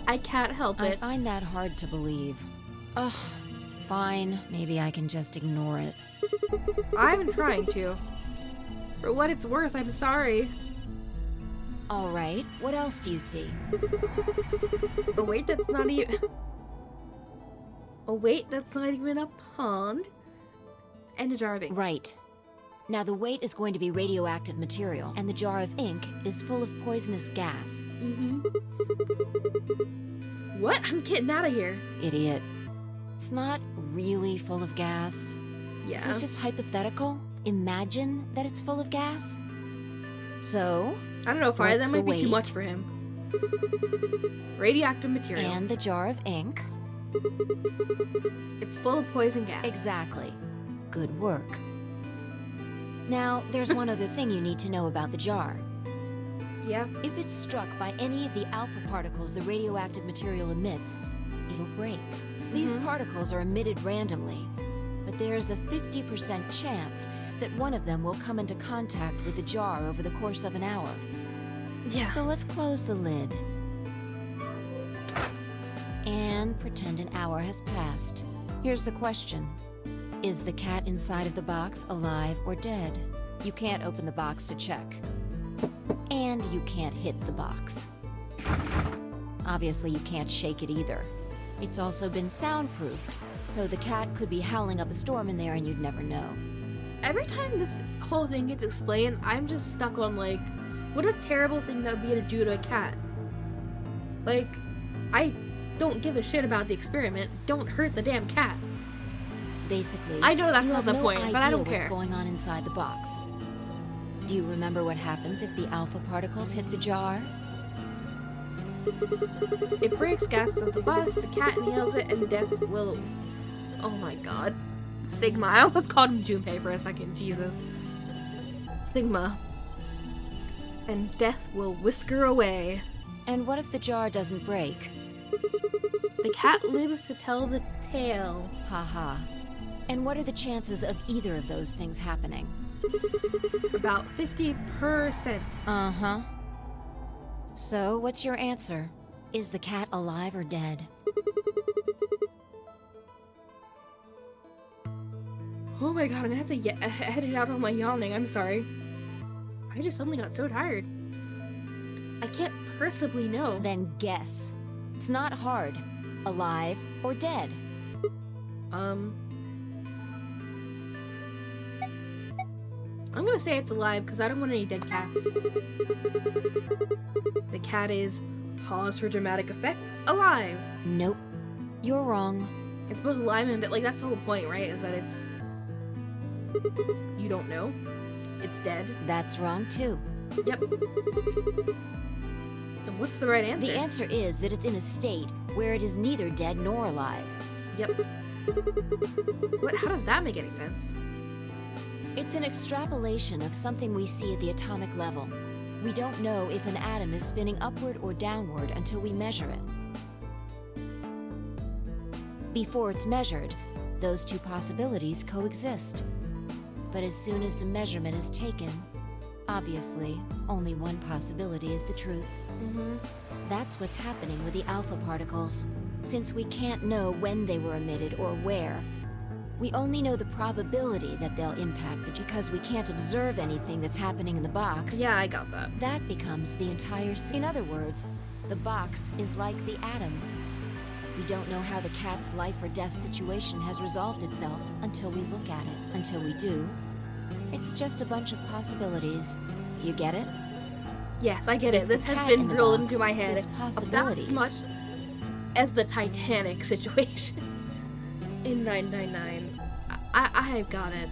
I can't help I it. find that hard to believe. Ugh. Fine. Maybe I can just ignore it. I'm trying to. For what it's worth, I'm sorry. All right. What else do you see? Oh wait, that's not even... Oh wait, that's not even a pond. And a jar of ink. Right. Now, the weight is going to be radioactive material, and the jar of ink is full of poisonous gas. What? I'm getting out of here. Idiot. It's not really full of gas. Yeah. This is just hypothetical. Imagine that it's full of gas. So, I don't know, Fire, what's that the might be too weight? much for him. Radioactive material. and the jar of ink. It's full of poison gas. Exactly. Good work. Now, there's one other thing you need to know about the jar. Yeah. If it's struck by any of the alpha particles the radioactive material emits, it'll break. These particles are emitted randomly, but there's a 50% chance that one of them will come into contact with the jar over the course of an hour. Yeah. So let's close the lid. And pretend an hour has passed. Here's the question. Is the cat inside of the box alive or dead? You can't open the box to check. And you can't hit the box. Obviously, you can't shake it either. It's also been soundproofed, so the cat could be howling up a storm in there and you'd never know. Every time this whole thing gets explained, I'm just stuck on, like, what a terrible thing that would be to do to a cat. Like, I don't give a shit about the experiment. Don't hurt the damn cat. Basically, I know that's you not have the no point, but I idea don't what's care. going on inside the box. Do you remember what happens if the alpha particles hit the jar? It breaks, gasps at the box, the cat inhales it, and death will... Oh my god. Sigma. I almost called him Junpei for a second. Jesus. Sigma. And death will whisker away. And what if the jar doesn't break? The cat lives to tell the tale. Haha. And what are the chances of either of those things happening? About 50%. Uh-huh. So, what's your answer? Is the cat alive or dead? Oh my god, I'm gonna have to edit out all my yawning. I'm sorry. I just suddenly got so tired. I can't possibly know. Then guess. It's not hard. Alive or dead? I'm gonna say it's alive because I don't want any dead cats. The cat is, pause for dramatic effect, alive. Nope. You're wrong. It's both alive and dead. Like, that's the whole point, right? Is that it's... You don't know. It's dead. That's wrong too. Yep. Then what's the right answer? The answer is that it's in a state where it is neither dead nor alive. Yep. What? How does that make any sense? It's an extrapolation of something we see at the atomic level. We don't know if an atom is spinning upward or downward until we measure it. Before it's measured, those two possibilities coexist. But as soon as the measurement is taken, obviously, only one possibility is the truth. That's what's happening with the alpha particles. Since we can't know when they were emitted or where, we only know the probability that they'll impact it because we can't observe anything that's happening in the box. Yeah, I got that. That becomes the entire In other words, the box is like the atom. We don't know how the cat's life or death situation has resolved itself until we look at it. Until we do, it's just a bunch of possibilities. Do you get it? Yes, I get it. If This the has cat been in the drilled box into my head is about possibilities. as much as the Titanic situation in 999. I've got it.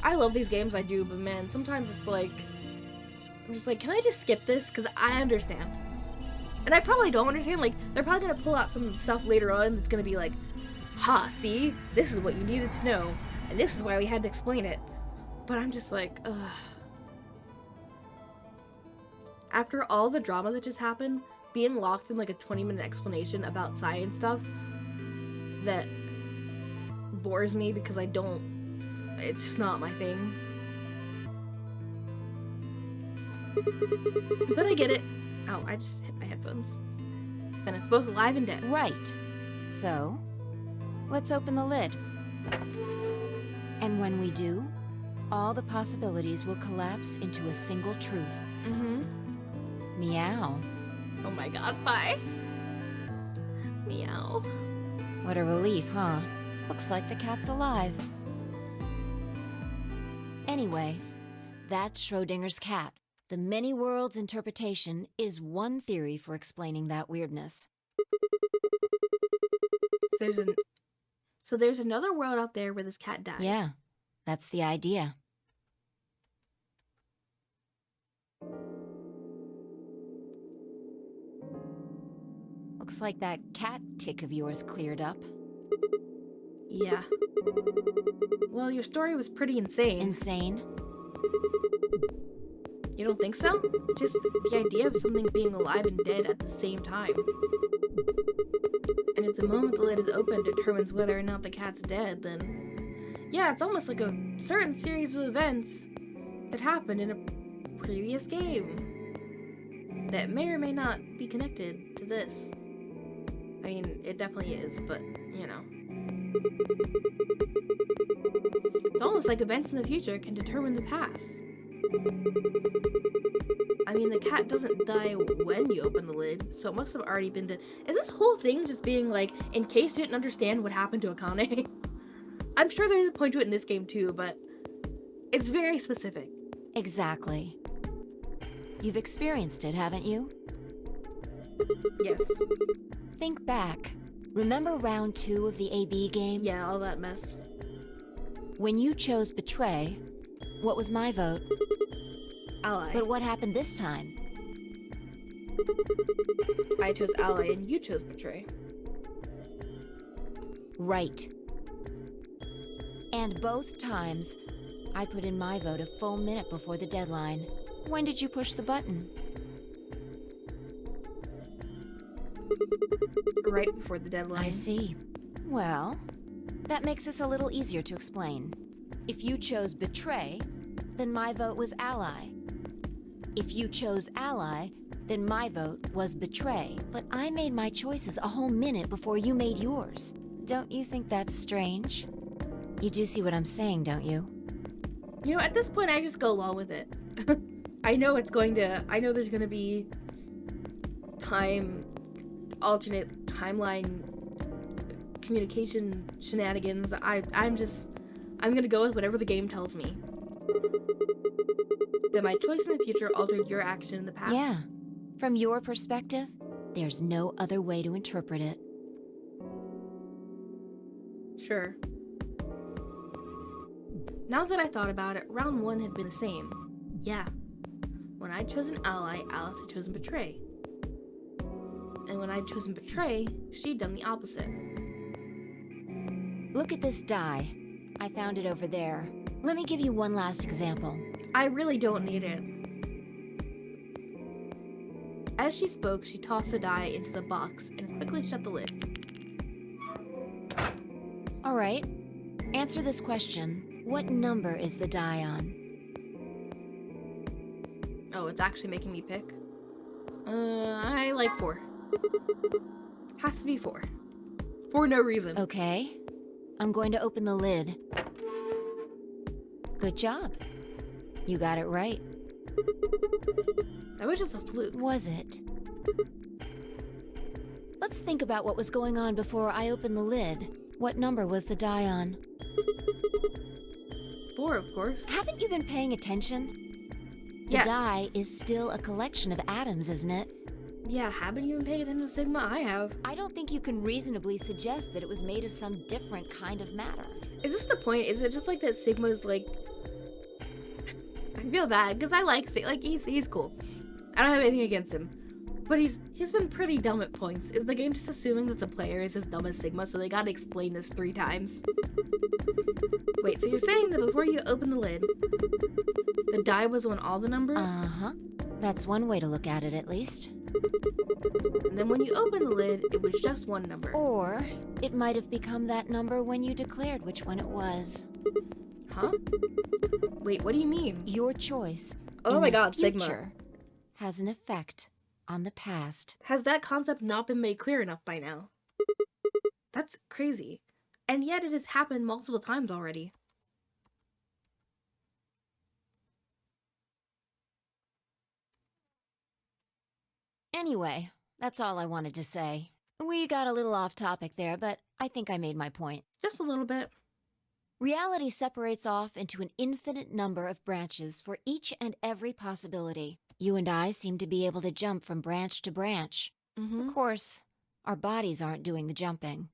I love these games, I do, but man, sometimes it's like, I'm just like, can I just skip this? Because I understand. And I probably don't understand. Like, they're probably going to pull out some stuff later on that's going to be like, ha, see? This is what you needed to know. And this is why we had to explain it. But I'm just like, ugh. After all the drama that just happened, being locked in like a 20-minute explanation about science stuff that bores me because it's just not my thing. But I get it. Oh, I just hit my headphones. Then it's both alive and dead. Right. So, let's open the lid. And when we do, all the possibilities will collapse into a single truth. Mm-hmm. Meow. Oh my god, bye. Meow. What a relief, huh? Looks like the cat's alive. Anyway, that's Schrödinger's cat. The many worlds interpretation is one theory for explaining that weirdness. So there's another world out there where this cat died. Yeah, that's the idea. Looks like that cat tick of yours cleared up. Yeah. Well, your story was pretty insane. Insane? You don't think so? Just the idea of something being alive and dead at the same time. And if the moment the lid is open determines whether or not the cat's dead, then... Yeah, it's almost like a certain series of events that happened in a previous game that may or may not be connected to this. I mean, it definitely is, but, you know. It's almost like events in the future can determine the past. I mean, the cat doesn't die when you open the lid, so it must have already been dead. Is this whole thing just being like, in case you didn't understand what happened to Akane? I'm sure there's a point to it in this game too, but it's very specific. Exactly. You've experienced it, haven't you? Yes. Think back. Remember round 2 of the AB game? Yeah, all that mess. When you chose Betray, what was my vote? Ally. But what happened this time? I chose Ally and you chose Betray. Right. And both times, I put in my vote a full minute before the deadline. When did you push the button? Right before the deadline. I see. Well, that makes this a little easier to explain. If you chose Betray, then my vote was Ally. If you chose Ally, then my vote was Betray. But I made my choices a whole minute before you made yours. Don't you think that's strange? You do see what I'm saying, don't you? You know, at this point, I just go along with it. I know there's gonna be alternate timeline communication shenanigans. I'm gonna go with whatever the game tells me. That my choice in the future altered your action in the past. Yeah. From your perspective, there's no other way to interpret it. Sure. Now that I thought about it, round 1 had been the same. Yeah. When I'd chosen Ally, Alice had chosen Betray. And when I'd chosen Betray, she'd done the opposite. Look at this die. I found it over there. Let me give you one last example. I really don't need it. As she spoke, she tossed the die into the box and quickly shut the lid. All right. Answer this question. What number is the die on? Oh, it's actually making me pick. I like 4. Has to be 4. For no reason. Okay. I'm going to open the lid. Good job. You got it right. That was just a fluke. Was it? Let's think about what was going on before I opened the lid. What number was the die on? 4, of course. Haven't you been paying attention? The die is still a collection of atoms, isn't it? Yeah, haven't you been paying attention to Sigma? I have. I don't think you can reasonably suggest that it was made of some different kind of matter. Is this the point? Is it just like that Sigma's like... I feel bad, because I like Sigma. Like, he's cool. I don't have anything against him. But he's been pretty dumb at points. Is the game just assuming that the player is as dumb as Sigma, so they gotta explain this 3 times? Wait, so you're saying that before you open the lid, the die was on all the numbers? Uh-huh. That's one way to look at it, at least. And then when you open the lid, it was just one number. Or it might have become that number when you declared which one it was. Huh? Wait, what do you mean? Your choice Oh in my the god, future Sigma. has an effect on the past. Has that concept not been made clear enough by now? That's crazy. And yet it has happened multiple times already. Anyway, that's all I wanted to say. We got a little off topic there, but I think I made my point. Just a little bit. Reality separates off into an infinite number of branches for each and every possibility. You and I seem to be able to jump from branch to branch. Mm-hmm. Of course, our bodies aren't doing the jumping.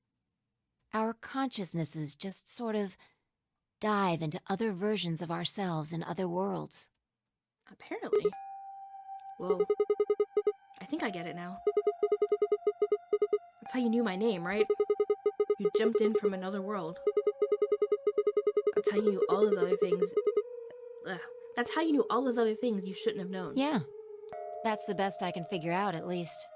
Our consciousnesses just sort of dive into other versions of ourselves in other worlds. Apparently. Whoa. I think I get it now. That's how you knew my name, right? You jumped in from another world. That's how you knew all those other things. Ugh. That's how you knew all those other things you shouldn't have known. Yeah, that's the best I can figure out, at least.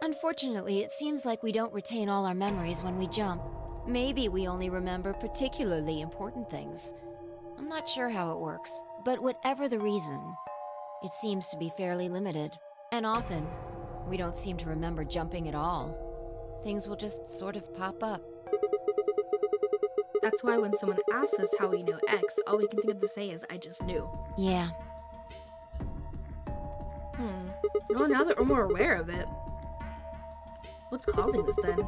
Unfortunately, it seems like we don't retain all our memories when we jump. Maybe we only remember particularly important things. I'm not sure how it works, but whatever the reason, it seems to be fairly limited. And often, we don't seem to remember jumping at all. Things will just sort of pop up. That's why when someone asks us how we know X, all we can think of to say is, I just knew. Yeah. Well, now that we're more aware of it, what's causing this then?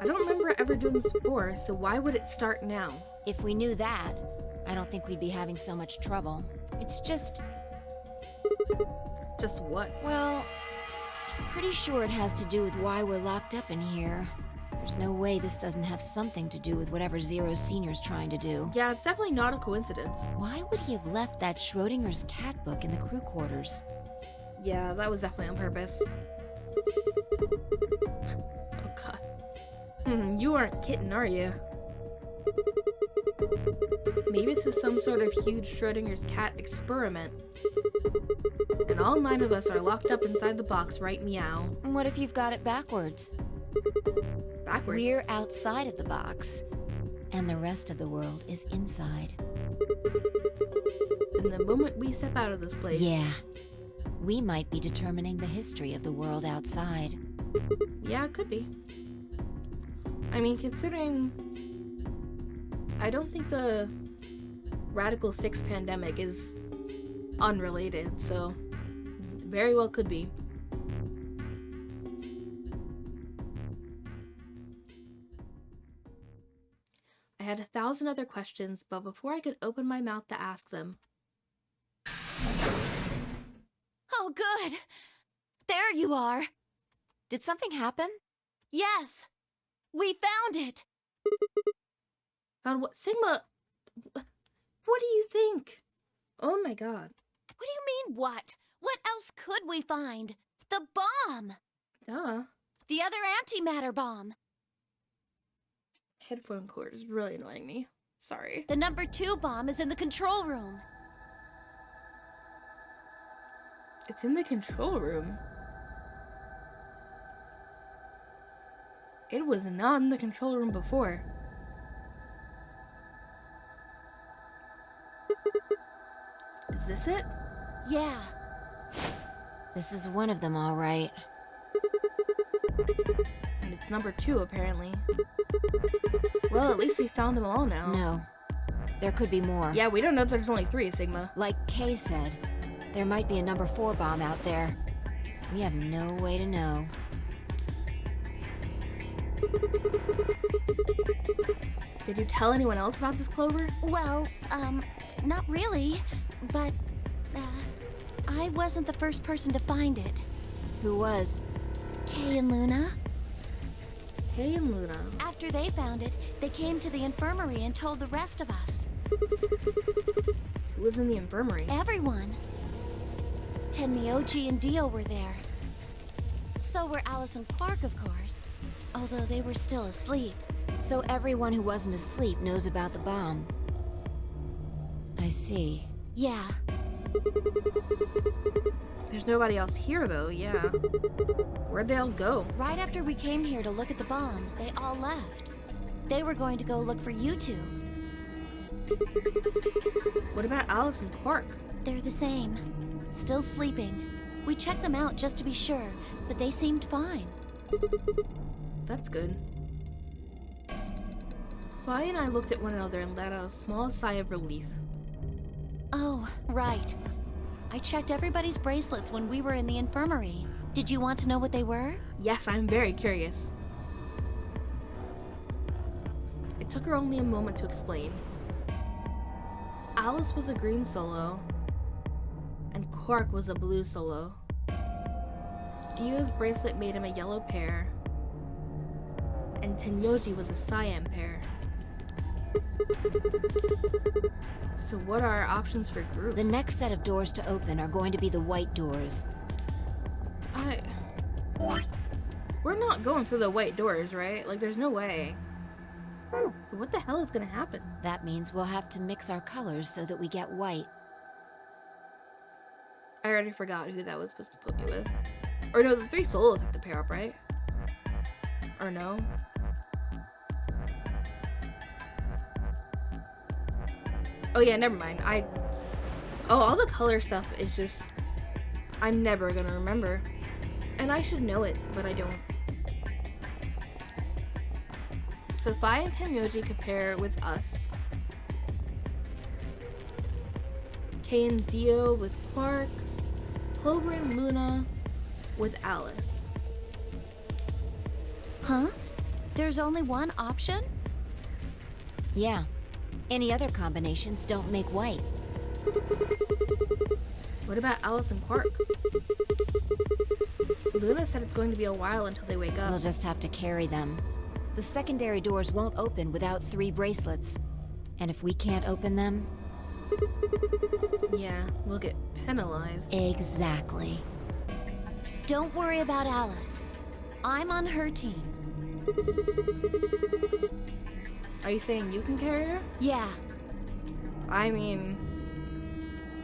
I don't remember ever doing this before, so why would it start now? If we knew that, I don't think we'd be having so much trouble. It's just... Just what? Well, I'm pretty sure it has to do with why we're locked up in here. There's no way this doesn't have something to do with whatever Zero Senior's trying to do. Yeah, it's definitely not a coincidence. Why would he have left that Schrödinger's cat book in the crew quarters? Yeah, that was definitely on purpose. Oh god. You aren't kidding, are you? Maybe this is some sort of huge Schrödinger's cat experiment. And all 9 of us are locked up inside the box, right, meow? And what if you've got it backwards? Backwards? We're outside of the box, and the rest of the world is inside. And the moment we step out of this place... Yeah. We might be determining the history of the world outside. Yeah, it could be. I mean, considering... I don't think the Radical 6 pandemic is unrelated, so very well could be. I had 1,000 other questions, but before I could open my mouth to ask them... Oh, good. There you are. Did something happen? Yes. We found it. Found what? Sigma... What do you think? Oh my god. What do you mean, what? What else could we find? The bomb. Duh. The other antimatter bomb. Headphone cord is really annoying me. Sorry. The number 2 bomb is in the control room. It's in the control room. It was not in the control room before. Is this it? Yeah. This is one of them, all right. And it's number 2, apparently. Well, at least we found them all now. No. There could be more. Yeah, we don't know if there's only 3, Sigma. Like Kay said, there might be a number 4 bomb out there. We have no way to know. Did you tell anyone else about this, Clover? Well, not really, but, I wasn't the first person to find it. Who was? Kay and Luna. Hey and Luna. After they found it, they came to the infirmary and told the rest of us. Who was in the infirmary? Everyone. Tenmyoji and Dio were there. So were Alice and Quark, of course. Although they were still asleep. So everyone who wasn't asleep knows about the bomb. I see. Yeah. There's nobody else here, though, yeah. Where'd they all go? Right after we came here to look at the bomb, they all left. They were going to go look for you two. What about Alice and Quark? They're the same. Still sleeping. We checked them out just to be sure, but they seemed fine. That's good. Vi and I looked at one another and let out a small sigh of relief. Oh, right. I checked everybody's bracelets when we were in the infirmary. Did you want to know what they were? Yes, I'm very curious. It took her only a moment to explain. Alice was a green solo, and Quark was a blue solo. Dio's bracelet made him a yellow pair, and Tenyoji was a cyan pair. So what are our options for groups? The next set of doors to open are going to be the white doors. We're not going through the white doors, right? Like, there's no way. What the hell is gonna happen? That means we'll have to mix our colors so that we get white. I already forgot who that was supposed to put me with. Or no, the 3 solos have to pair up, right? Or no? Oh yeah, never mind. Oh, all the color stuff is just... I'm never gonna remember. And I should know it, but I don't. So Fi and Tenyoji could pair with us. Kay and Dio with Quark. Clover and Luna with Alice. Huh? There's only one option? Yeah. Any other combinations don't make white. What about Alice and Quark? Luna said it's going to be a while until they wake up. We'll just have to carry them. The secondary doors won't open without 3 bracelets. And if we can't open them... Yeah, we'll get penalized. Exactly. Don't worry about Alice. I'm on her team. Are you saying you can carry her? Yeah. I mean,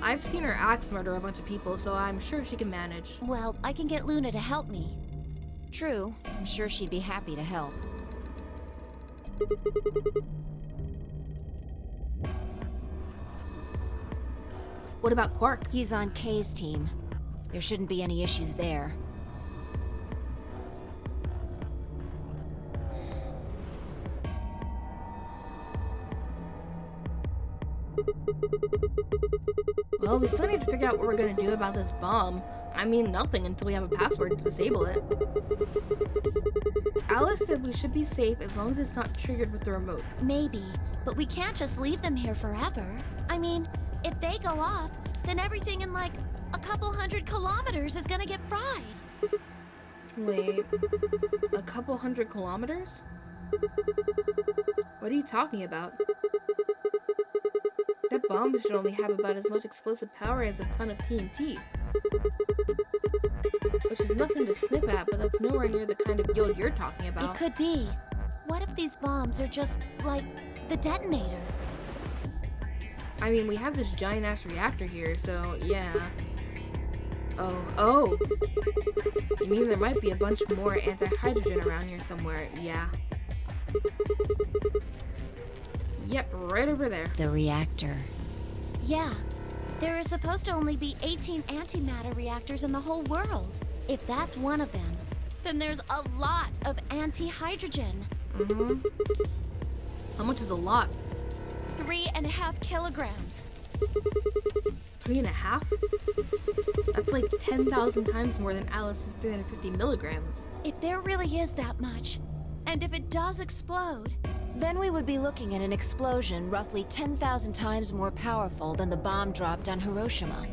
I've seen her axe murder a bunch of people, so I'm sure she can manage. Well, I can get Luna to help me. True. I'm sure she'd be happy to help. What about Quark? He's on Kay's team. There shouldn't be any issues there. Well, we still need to figure out what we're gonna do about this bomb. I mean, nothing until we have a password to disable it. Alice said we should be safe as long as it's not triggered with the remote. Maybe, but we can't just leave them here forever. I mean, if they go off, then everything in like a couple 100 kilometers is gonna get fried. Wait, a couple 100 kilometers? What are you talking about? That bomb should only have about as much explosive power as a ton of TNT. Which is nothing to sniff at, but that's nowhere near the kind of yield you're talking about. It could be. What if these bombs are just like the detonator? I mean, we have this giant-ass reactor here, so yeah. Oh. You mean there might be a bunch more anti-hydrogen around here somewhere? Yeah. Yep, right over there. The reactor. Yeah. There is supposed to only be 18 antimatter reactors in the whole world. If that's one of them, then there's a lot of anti-hydrogen. Mm-hmm. How much is a lot? 3.5 kilograms. 3.5? That's like 10,000 times more than Alice's 350 milligrams. If there really is that much, and if it does explode, Then we would be looking at an explosion roughly 10,000 times more powerful than the bomb dropped on Hiroshima.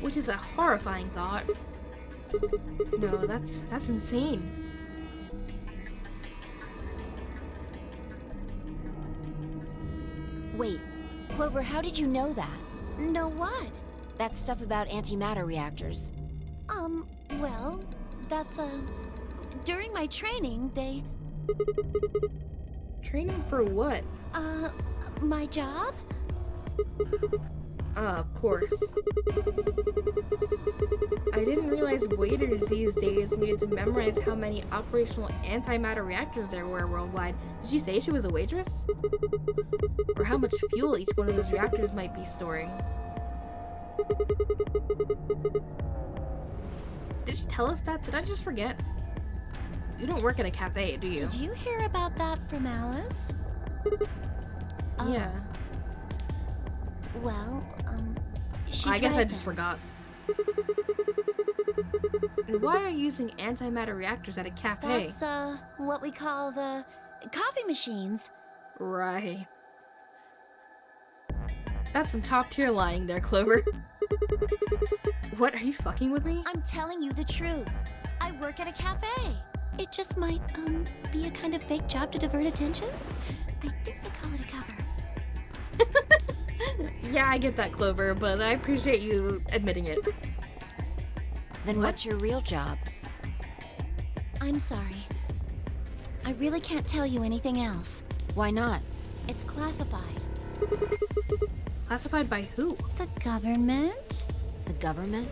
which is a horrifying thought. No, that's insane. Wait, Clover, how did you know that? Know what? That stuff about antimatter reactors. Well, that's, during my training, they, Training for what? my job? Of course. I didn't realize waiters these days needed to memorize how many operational antimatter reactors there were worldwide. Did she say she was a waitress? Or how much fuel each one of those reactors might be storing? Did she tell us that? Did I just forget? You don't work at a cafe, do you? Did you hear about that from Alice? Yeah. Well, she's I guess right I just then. forgot. And why are you using antimatter reactors at a cafe? That's, what we call the coffee machines. Right. That's some top tier lying there, Clover. What, are you fucking with me? I'm telling you the truth. I work at a cafe. It just might, be a kind of fake job to divert attention. I think they call it a cover. Yeah, I get that, Clover, but I appreciate you admitting it. Then What? what's your real job? I'm sorry. I really can't tell you anything else. Why not? It's classified. Classified by who? The government? The government?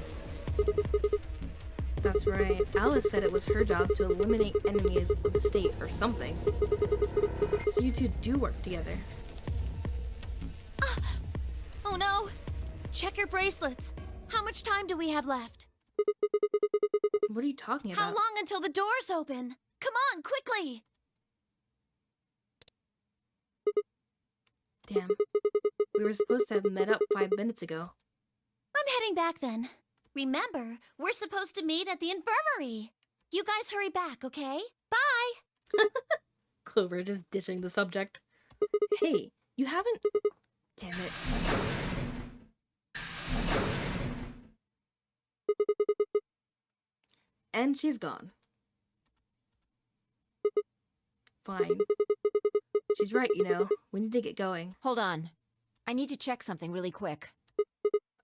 That's right. Alice said it was her job to eliminate enemies of the state or something. So you two do work together. Oh no! Check your bracelets. How much time do we have left? What are you talking about? How long until the doors open? Come on, quickly! Damn. We were supposed to have met up 5 minutes ago. I'm heading back then. Remember, we're supposed to meet at the infirmary. You guys hurry back, okay? Bye! Clover just ditching the subject. Hey, you haven't... Damn it. And she's gone. Fine. She's right, you know. We need to get going. Hold on. I need to check something really quick.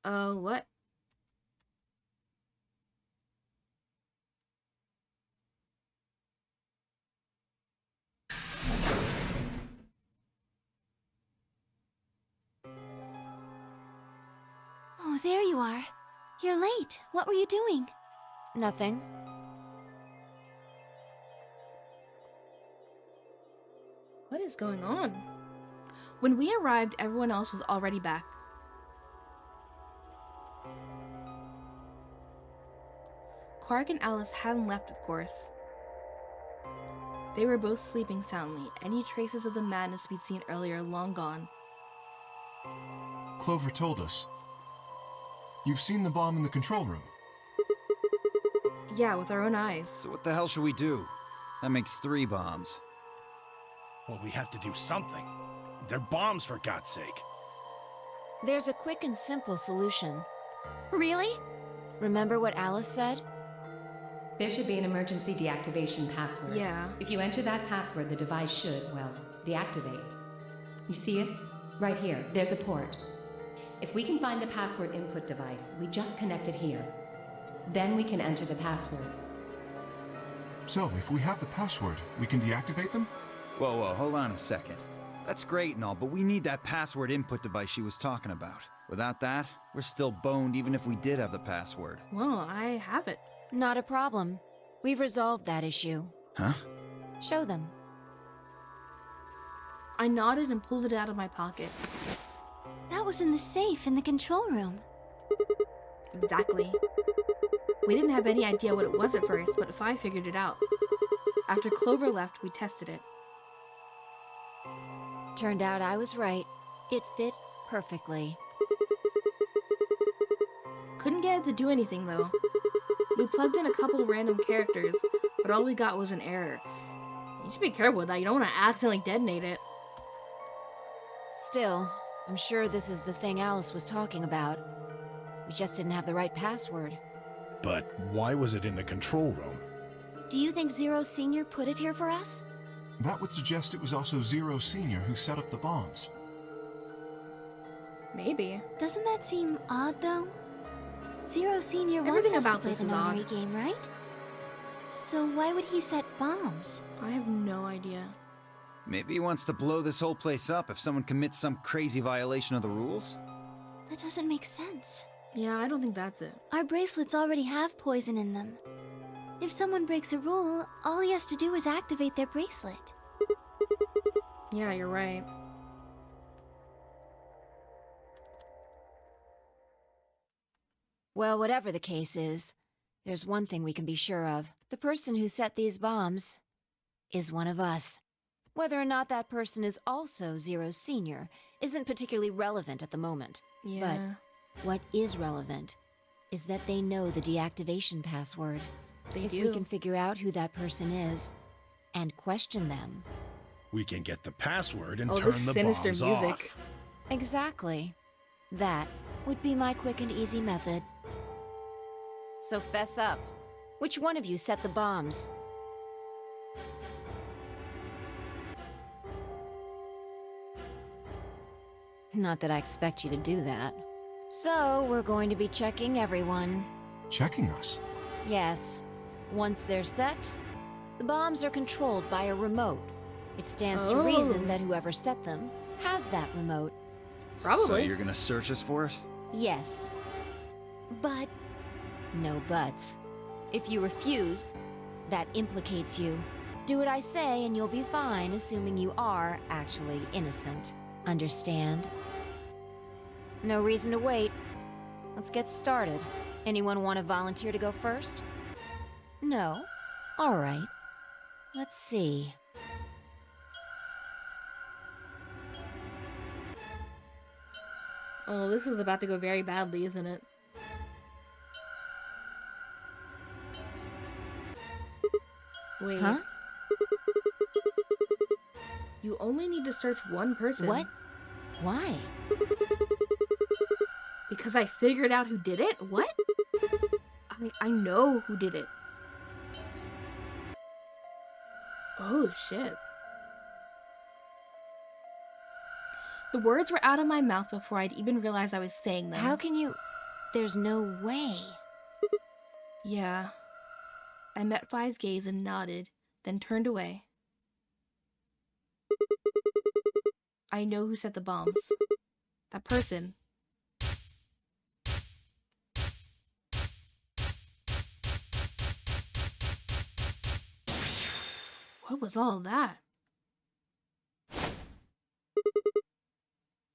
What? Oh, there you are. You're late. What were you doing? Nothing. What is going on? When we arrived, everyone else was already back. Quark and Alice hadn't left, of course. They were both sleeping soundly, any traces of the madness we'd seen earlier long gone. Clover told us. You've seen the bomb in the control room. Yeah, with our own eyes. So what the hell should we do? That makes 3 bombs. Well, we have to do something. They're bombs, for God's sake. There's a quick and simple solution. Really? Remember what Alice said? There should be an emergency deactivation password. Yeah. If you enter that password, the device should, well, deactivate. You see it? Right here. There's a port. If we can find the password input device, we just connect it here. Then we can enter the password. So, if we have the password, we can deactivate them? Whoa, hold on a second. That's great and all, but we need that password input device she was talking about. Without that, we're still boned even if we did have the password. Well, I have it. Not a problem. We've resolved that issue. Huh? Show them. I nodded and pulled it out of my pocket. That was in the safe in the control room. Exactly. We didn't have any idea what it was at first, but Phi figured it out. After Clover left, we tested it. Turned out I was right. It fit perfectly. Couldn't get it to do anything, though. We plugged in a couple random characters, but all we got was an error. You should be careful with that. You don't want to accidentally detonate it. Still, I'm sure this is the thing Alice was talking about. We just didn't have the right password. But why was it in the control room? Do you think Zero Senior put it here for us? That would suggest it was also Zero Senior who set up the bombs. Maybe. Doesn't that seem odd, though? Zero Senior wants Everything us to about play this the is notary odd. game, right? So why would he set bombs? I have no idea. Maybe he wants to blow this whole place up if someone commits some crazy violation of the rules? That doesn't make sense. Yeah, I don't think that's it. Our bracelets already have poison in them. If someone breaks a rule, all he has to do is activate their bracelet. Yeah, you're right. Well, whatever the case is, there's one thing we can be sure of. The person who set these bombs is one of us. Whether or not that person is also Zero Senior isn't particularly relevant at the moment. Yeah. But what is relevant is that they know the deactivation password. They If do. we can figure out who that person is and question them. We can get the password and Oh, turn this the sinister bombs music. off. Exactly. That would be my quick and easy method. So fess up. Which one of you set the bombs? Not that I expect you to do that. So, we're going to be checking everyone. Checking us? Yes. Once they're set, the bombs are controlled by a remote. It stands to reason that whoever set them has that remote. So Probably. you're gonna search us for it? Yes. But No buts. If you refuse, that implicates you. Do what I say and you'll be fine, assuming you are actually innocent. Understand? No reason to wait. Let's get started. Anyone want to volunteer to go first? No? All right. Let's see. Oh, this is about to go very badly, isn't it? Wait. Huh? You only need to search one person. What? Why? Because I figured out who did it? What? I know who did it. Oh, shit. The words were out of my mouth before I'd even realized I was saying them. How can you... There's no way. Yeah. I met Fi's gaze and nodded, then turned away. I know who set the bombs. That person. What was all that?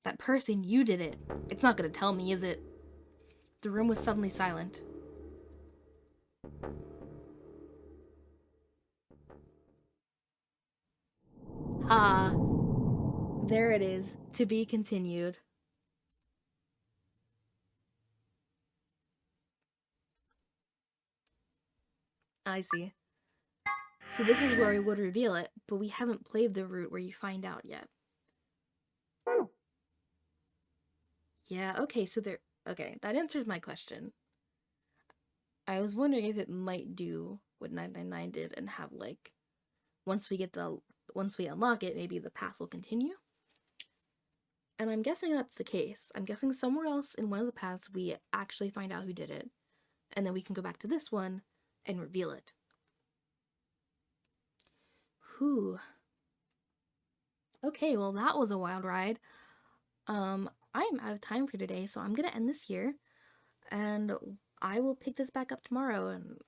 That person, you did it. It's not gonna tell me, is it? The room was suddenly silent. Ah, there it is. To be continued. I see. So this is where we would reveal it, but we haven't played the route where you find out yet. Yeah, okay, so there... Okay, that answers my question. I was wondering if it might do what 999 did and have, like, once we unlock it, maybe the path will continue. And I'm guessing that's the case. I'm guessing somewhere else in one of the paths we actually find out who did it, and then we can go back to this one and reveal it. Whew. Okay, well that was a wild ride. I'm out of time for today, so I'm gonna end this here, and I will pick this back up tomorrow, and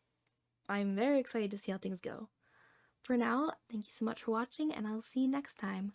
I'm very excited to see how things go. For now, thank you so much for watching, and I'll see you next time.